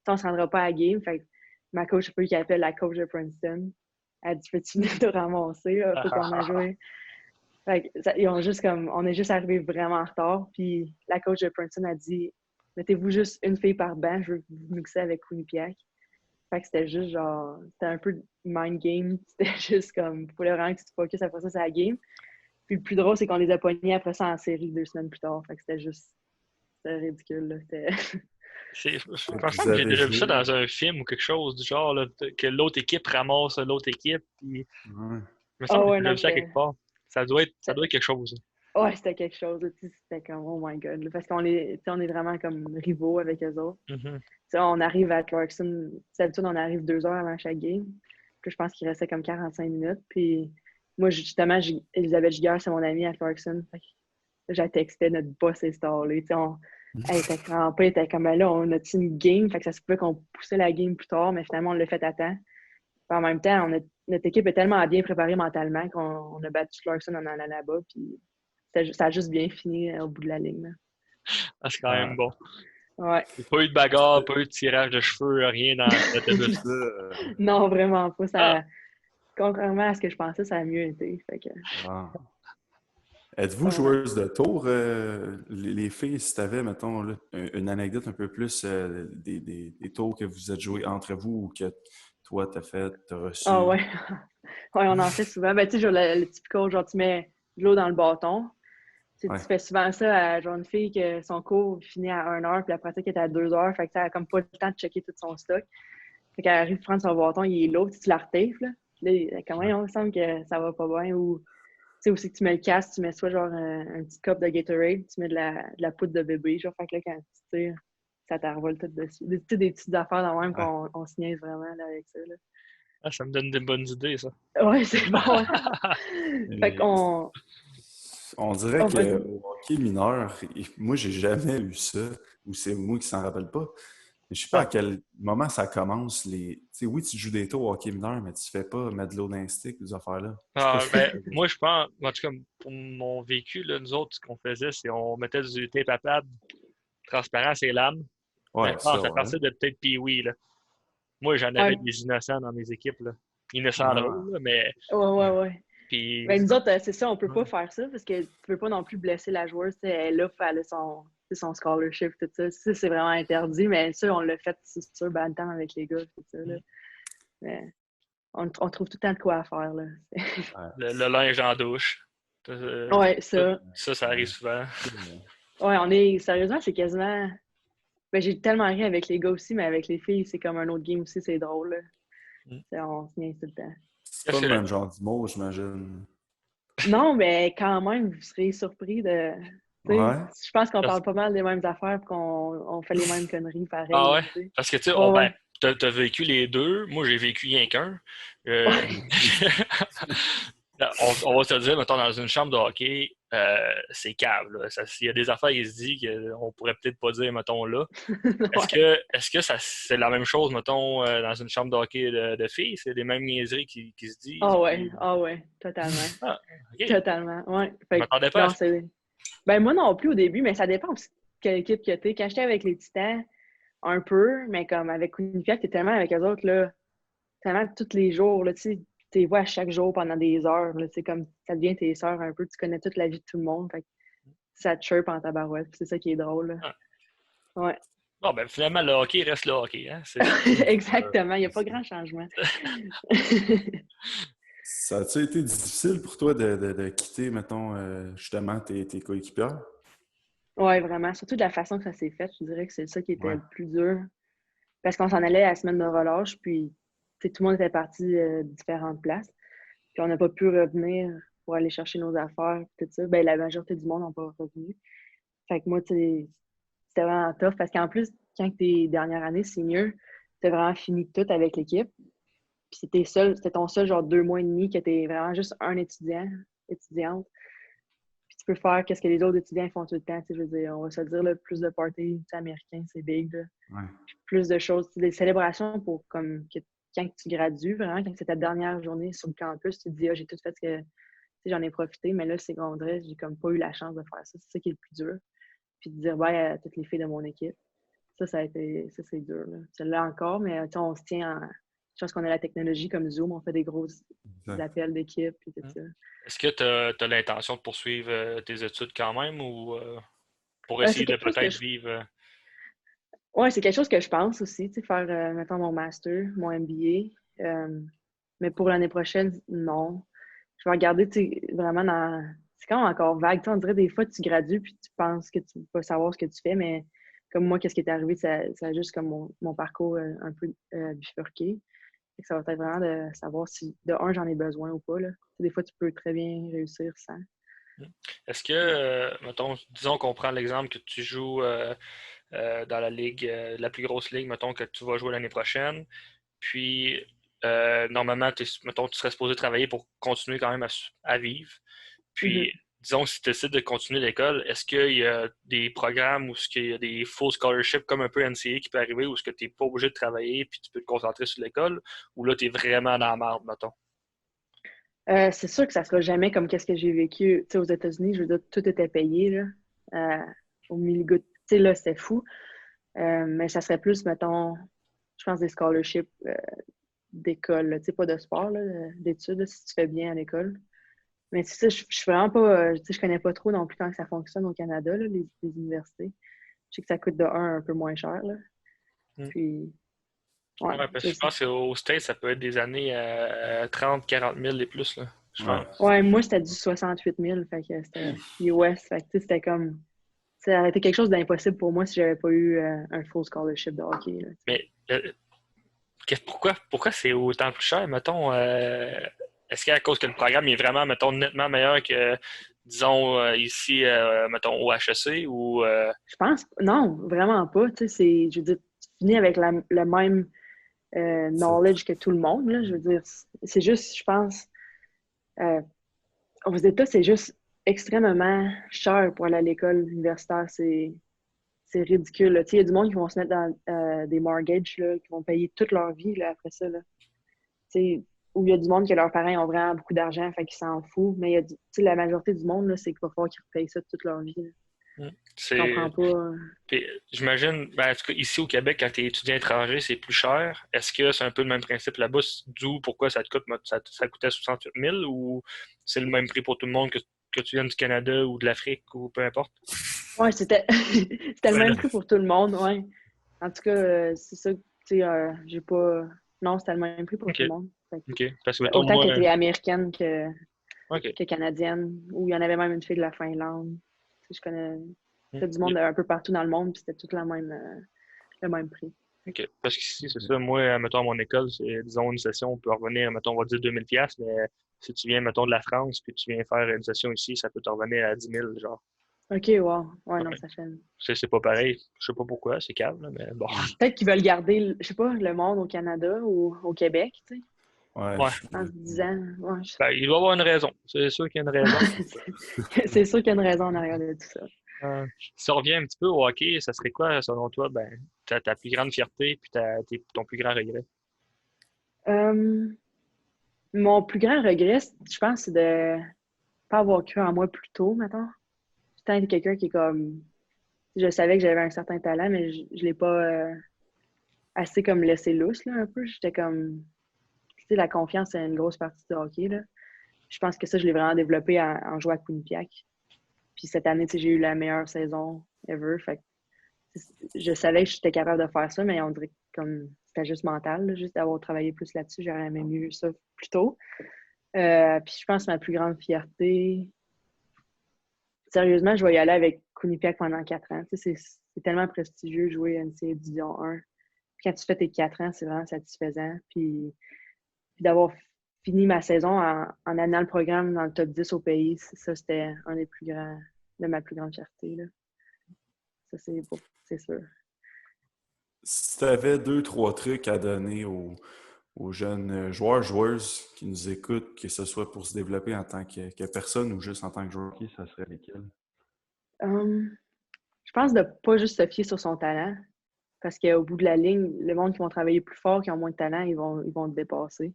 qu'on se rendra pas à la game. Fait que ma coach, je sais pas qui appelle la coach de Princeton. Elle dit, peux-tu venir te ramasser? Là? Faut qu'on a joué. Fait que, on est juste arrivé vraiment en retard. Puis la coach de Princeton a dit, mettez-vous juste une fille par banc, je veux vous mixer avec Quinnipiac. Fait que c'était juste genre, c'était un peu mind game. C'était juste comme, il fallait vraiment que tu te focuses après ça, c'est la game. Puis le plus drôle, c'est qu'on les a pognés après ça en série 2 semaines plus tard. Fait que c'était ridicule. Là. Franchement, j'ai déjà vu ça dans un film ou quelque chose du genre, là, que l'autre équipe ramasse l'autre équipe. Puis... Ouais. me semble que j'ai déjà vu ça quelque part. Ça doit être quelque chose. Ouais, c'était quelque chose. C'était comme, oh my God. Là, parce qu'on est vraiment comme rivaux avec eux autres. Mm-hmm. On arrive à Clarkson. D'habitude, on arrive 2 heures avant chaque game. Puis je pense qu'il restait comme 45 minutes. Puis moi, justement, Elisabeth Giguère, c'est mon amie à Clarkson. J'ai texté notre boss installé. Elle était crampée, elle était comme là, on a une game, fait que ça se pouvait qu'on poussait la game plus tard, mais finalement, on l'a fait à temps. Puis en même temps, notre équipe est tellement bien préparée mentalement qu'on a battu Clarkson en allant là-bas, puis ça a juste bien fini au bout de la ligne. Ah, c'est quand même bon. Ouais. Il n'y a pas eu de bagarre, pas eu de tirage de cheveux, rien dans l'autobus. Non, vraiment pas. Contrairement à ce que je pensais, ça a mieux été. Fait que... Êtes-vous joueuse de tour, les filles, si tu avais, mettons, là, une anecdote un peu plus des tours que vous êtes joués entre vous ou que toi, t'as reçu? Ah ouais. Ouais, on en fait souvent. Ben, tu sais, le typico, genre, tu mets de l'eau dans le bâton. Tu fais souvent ça à genre une fille que son cours finit à 1 heure, puis la pratique est à 2 heures. Fait que ça a comme pas le temps de checker tout son stock. Fait qu'elle arrive prendre son bâton, il est lourd, tu la retèfes, là. Puis là, comment il me semble que ça va pas bien ou... Tu sais, aussi que tu mets le casque, tu mets soit genre un petit cup de Gatorade, tu mets de la poudre de bébé, genre, fait que là, quand tu tires, ça t'envole tout dessus. Des petites affaires dans le même qu'on se niaise vraiment là, avec ça. Là. Ah, ça me donne des bonnes idées, ça. Ouais, c'est bon. Fait qu'on... On dirait qu'au hockey mineur, moi, j'ai jamais eu ça, ou c'est moi qui s'en rappelle pas. Je sais pas à quel moment ça commence. Tu sais, oui, tu joues des tours au hockey mineur, mais tu fais pas mettre de l'eau dans les sticks, ces affaires-là. Moi, je pense, en tout cas, pour mon vécu, là, nous autres, ce qu'on faisait, c'est qu'on mettait du tape à pad transparent à ces lames. Ouais, je pense à partir de peut-être Pee-Wee, là. Moi, j'en avais des innocents dans mes équipes, là. Innocents drôles, là, mais... Ouais. Puis... Ben, nous autres, c'est ça, on peut pas faire ça parce que tu peux pas non plus blesser la joueuse. Elle a fait son scholarship, tout ça. Ça, c'est vraiment interdit, mais ça, on l'a fait sur Bantam avec les gars, tout ça. Là. Mais on trouve tout le temps de quoi à faire. Là. le linge en douche. Ouais, ça. Ça arrive souvent. Ouais, sérieusement, c'est quasiment... Ben, j'ai tellement ri avec les gars aussi, mais avec les filles, c'est comme un autre game aussi, c'est drôle. On se niaise tout le temps. C'est pas le même genre d'humour, j'imagine. Non, mais quand même, vous serez surpris de... Je pense qu'on parle pas mal des mêmes affaires et qu'on fait les mêmes conneries pareil. Ah ouais? T'sais. Parce que tu sais, t'as vécu les deux. Moi, j'ai vécu rien qu'un. On va se dire, mettons, dans une chambre de hockey, c'est cave. Il y a des affaires qui se disent qu'on pourrait peut-être pas dire, mettons, là. Est-ce que c'est la même chose, mettons, dans une chambre de hockey de filles? C'est les mêmes niaiseries qui se disent? Ah ouais, totalement. Okay. Totalement, ouais. Je m'attendais pas Ben moi non plus au début, mais ça dépend aussi de quelle équipe que t'es. Quand j'étais avec les Titans, un peu, mais comme avec Quinnipiac, t'es tellement avec eux autres, là, tellement tous les jours, là, tu sais, tu les vois à chaque jour pendant des heures, là, comme ça devient tes sœurs un peu, tu connais toute la vie de tout le monde, fait que ça te chirpe en tabarouette, c'est ça qui est drôle, là. Ouais. Bon, ben finalement, le hockey reste le hockey, hein? Exactement, il n'y a pas grand changement. Ça a-tu été difficile pour toi de quitter, mettons, justement, tes coéquipières? Oui, vraiment. Surtout de la façon que ça s'est fait, je dirais que c'est ça qui était le plus dur. Parce qu'on s'en allait à la semaine de relâche, puis tout le monde était parti de différentes places. Puis on n'a pas pu revenir pour aller chercher nos affaires, tout ça. Ben, la majorité du monde n'a pas revenu. Fait que moi, c'était vraiment tough. Parce qu'en plus, quand t'es dernière année senior, t'as vraiment fini tout avec l'équipe. Puis c'était ton seul genre 2 mois et demi que t'es vraiment juste un étudiante. Puis tu tu peux faire qu'est-ce que les autres étudiants font tout le temps. Je veux dire, on va se dire, là, plus de parties américains, c'est big. Là. Ouais. Plus de choses, des célébrations pour comme que, quand tu gradues, vraiment, quand c'est ta dernière journée sur le campus, tu te dis, j'ai tout fait ce que j'en ai profité, mais là, secondaire, j'ai comme pas eu la chance de faire ça. C'est ça qui est le plus dur. Puis de dire bye à toutes les filles de mon équipe. Ça c'est dur. Là. Celle-là encore, mais on se tient en. Je pense qu'on a la technologie comme Zoom, on fait des gros appels d'équipe et tout ça. Est-ce que tu as l'intention de poursuivre tes études quand même ou pour essayer de peut-être vivre? Oui, c'est quelque chose que je pense aussi, faire, mettons, mon master, mon MBA. Mais pour l'année prochaine, non. Je vais regarder, vraiment dans. C'est quand même encore vague. On dirait des fois, tu gradues puis tu penses que tu vas savoir ce que tu fais, mais comme moi, qu'est-ce qui est arrivé, ça a juste comme mon parcours un peu bifurqué. Ça va être vraiment de savoir si, de un, j'en ai besoin ou pas. Là. Des fois, tu peux très bien réussir sans. Est-ce que, mettons, disons qu'on prend l'exemple que tu joues dans la ligue, la plus grosse ligue, mettons, que tu vas jouer l'année prochaine, puis normalement, mettons, tu serais supposé travailler pour continuer quand même à vivre. Puis, disons, si tu décides de continuer l'école, est-ce qu'il y a des programmes ou est-ce qu'il y a des full scholarships comme un peu NCA qui peut arriver ou est-ce que tu n'es pas obligé de travailler puis tu peux te concentrer sur l'école ou là, tu es vraiment dans la marde, mettons? C'est sûr que ça ne sera jamais comme qu'est-ce que j'ai vécu aux États-Unis. Je veux dire, tout était payé là, au milieu. Là, c'était fou. Mais ça serait plus, mettons, je pense des scholarships d'école, pas de sport, là, d'études, là, si tu fais bien à l'école. Mais c'est ça, je suis vraiment pas, je connais pas trop non plus comment ça fonctionne au Canada, là, les universités. Je sais que ça coûte de un peu moins cher. Là. Puis, ouais, parce que je pense qu'au States, ça peut être des années à 30, 40 000 et plus. Là, je pense. Ouais, moi, c'était du 68 000. Fait que c'était US. Fait que c'était comme. Ça aurait été quelque chose d'impossible pour moi si j'avais pas eu un full scholarship de hockey. Là, mais pourquoi c'est autant plus cher? Mettons, est-ce qu'à cause que le programme est vraiment, mettons, nettement meilleur que, disons, ici, mettons, au HEC ou. Je pense, non, vraiment pas. Je veux dire, tu finis avec le même knowledge que tout le monde. Là, je veux dire, c'est juste, je pense, aux États, c'est juste extrêmement cher pour aller à l'école universitaire. C'est ridicule. Il y a du monde qui vont se mettre dans des mortgages, là, qui vont payer toute leur vie là, après ça. Là. Où il y a du monde que leurs parents ont vraiment beaucoup d'argent, fait qu'ils s'en foutent. Mais il y a la majorité du monde, là, c'est qu'il va falloir qu'ils repayent ça toute leur vie. Je comprends pas. Puis, j'imagine, en tout cas, ici au Québec, quand tu es étudiant étranger, c'est plus cher. Est-ce que c'est un peu le même principe là-bas? D'où pourquoi ça te coûte, ça coûtait 68 000 ou c'est le même prix pour tout le monde que tu viennes du Canada ou de l'Afrique ou peu importe? Oui, c'était le même prix pour tout le monde, oui. En tout cas, c'est ça, j'ai pas. Non, c'était le même prix pour tout le monde. OK. Parce que, autant que tu es américaine que canadienne, ou il y en avait même une fille de la Finlande. Je connais du monde un peu partout dans le monde, puis c'était tout le même prix. OK. Parce qu'ici, c'est ça. Moi, mettons, à mon école, c'est, disons, une session, on peut revenir, mettons, on va dire 2000 $, mais si tu viens, mettons, de la France, puis tu viens faire une session ici, ça peut te revenir à 10 000, genre. OK, wow. Ouais, non, ça fait. C'est pas pareil. Je sais pas pourquoi, c'est calme, là, mais bon. Peut-être qu'ils veulent garder, je sais pas, le monde au Canada ou au Québec, tu sais. Ouais. En se disant. Ouais, il doit y avoir une raison. C'est sûr qu'il y a une raison. C'est sûr qu'il y a une raison en arrière de tout ça. Si on revient un petit peu au hockey, ça serait quoi, selon toi, ta plus grande fierté puis ton plus grand regret? Mon plus grand regret, je pense, c'est de pas avoir cru en moi plus tôt, maintenant. J'étais quelqu'un qui est comme. Je savais que j'avais un certain talent, mais je l'ai pas assez comme laissé lousse, là, un peu. J'étais comme. Tu sais, la confiance, c'est une grosse partie du hockey, là. Je pense que ça, je l'ai vraiment développé en jouant à Quinnipiac. Puis cette année, j'ai eu la meilleure saison ever. Fait que, je savais que j'étais capable de faire ça, mais on dirait que comme c'était juste mental, là, juste d'avoir travaillé plus là-dessus. J'aurais aimé mieux ça plus tôt. Puis je pense que ma plus grande fierté, sérieusement, je vais y aller avec Quinnipiac pendant 4 ans. C'est tellement prestigieux de jouer à NCAA Division 1. Puis quand tu fais tes 4 ans, c'est vraiment satisfaisant. Puis d'avoir fini ma saison en amenant le programme dans le top 10 au pays, ça, c'était un des plus grands, de ma plus grande fierté. Là. Ça, c'est sûr. Si tu avais 2-3 trucs à donner aux jeunes joueurs, joueuses qui nous écoutent, que ce soit pour se développer en tant que personne ou juste en tant que joueur? Ok, ça serait lesquels? Je pense de pas juste se fier sur son talent, parce qu'au bout de la ligne, le monde qui vont travailler plus fort, qui ont moins de talent, ils vont te dépasser.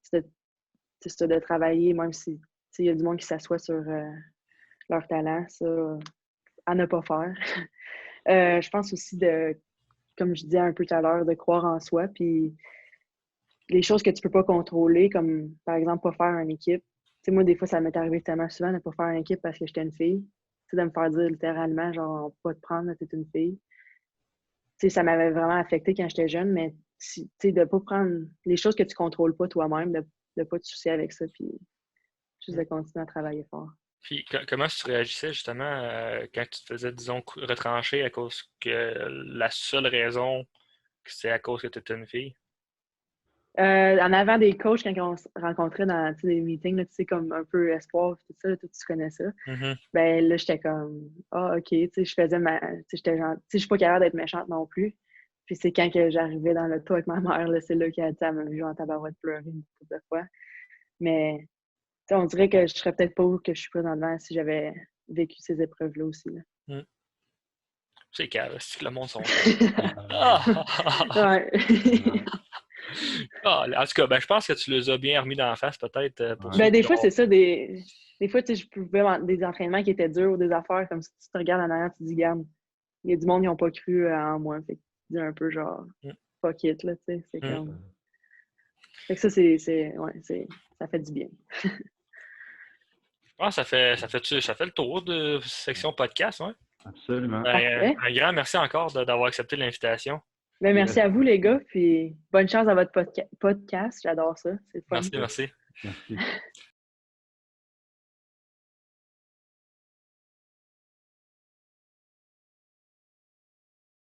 C'est de travailler, même si il y a du monde qui s'assoit sur leur talent, ça, à ne pas faire. Je pense aussi comme je disais un peu tout à l'heure, de croire en soi, puis les choses que tu peux pas contrôler, comme par exemple pas faire une équipe. Moi, des fois, ça m'est arrivé tellement souvent de pas faire une équipe parce que j'étais une fille. De me faire dire littéralement, genre, on peut pas te prendre, t'es une fille. Ça m'avait vraiment affecté quand j'étais jeune, mais de pas prendre les choses que tu contrôles pas toi-même, de pas te soucier avec ça, puis juste de continuer à travailler fort. Puis comment tu réagissais justement quand tu te faisais, disons, retrancher à cause que la seule raison, c'est à cause que tu étais une fille? En avant des coachs, quand on se rencontrait dans des meetings, là, comme un peu espoir, tout ça, tout tu connais ça. Mm-hmm. Ben là, j'étais comme, OK, je faisais j'étais genre, je suis pas capable d'être méchante non plus. Puis c'est quand que j'arrivais dans le toit avec ma mère, là, c'est là qu'elle m'a vu en tabarouette pleurer une couple de fois. Mais on dirait que je serais peut-être pas où que je suis présentement si j'avais vécu ces épreuves-là aussi. Là. Mm. C'est calme, c'est que le monde sont. Ouais. En tout cas, ben, je pense que tu les as bien remis dans la face, peut-être. Pour Ben, des fois, c'est ça. Des fois, je pouvais des entraînements qui étaient durs ou des affaires comme si tu te regardes en arrière, tu te dis, regarde, il y a du monde qui n'ont pas cru en moi. Fait que tu dis un peu genre, fuck it, là, tu sais. C'est comme. Fait que ça, ça fait du bien. Je pense que ça fait le tour de section podcast, ouais. Absolument. Un grand merci encore d'avoir accepté l'invitation. Ben, merci à vous, les gars, puis bonne chance à votre podcast. J'adore ça. C'est fun. Merci. Merci.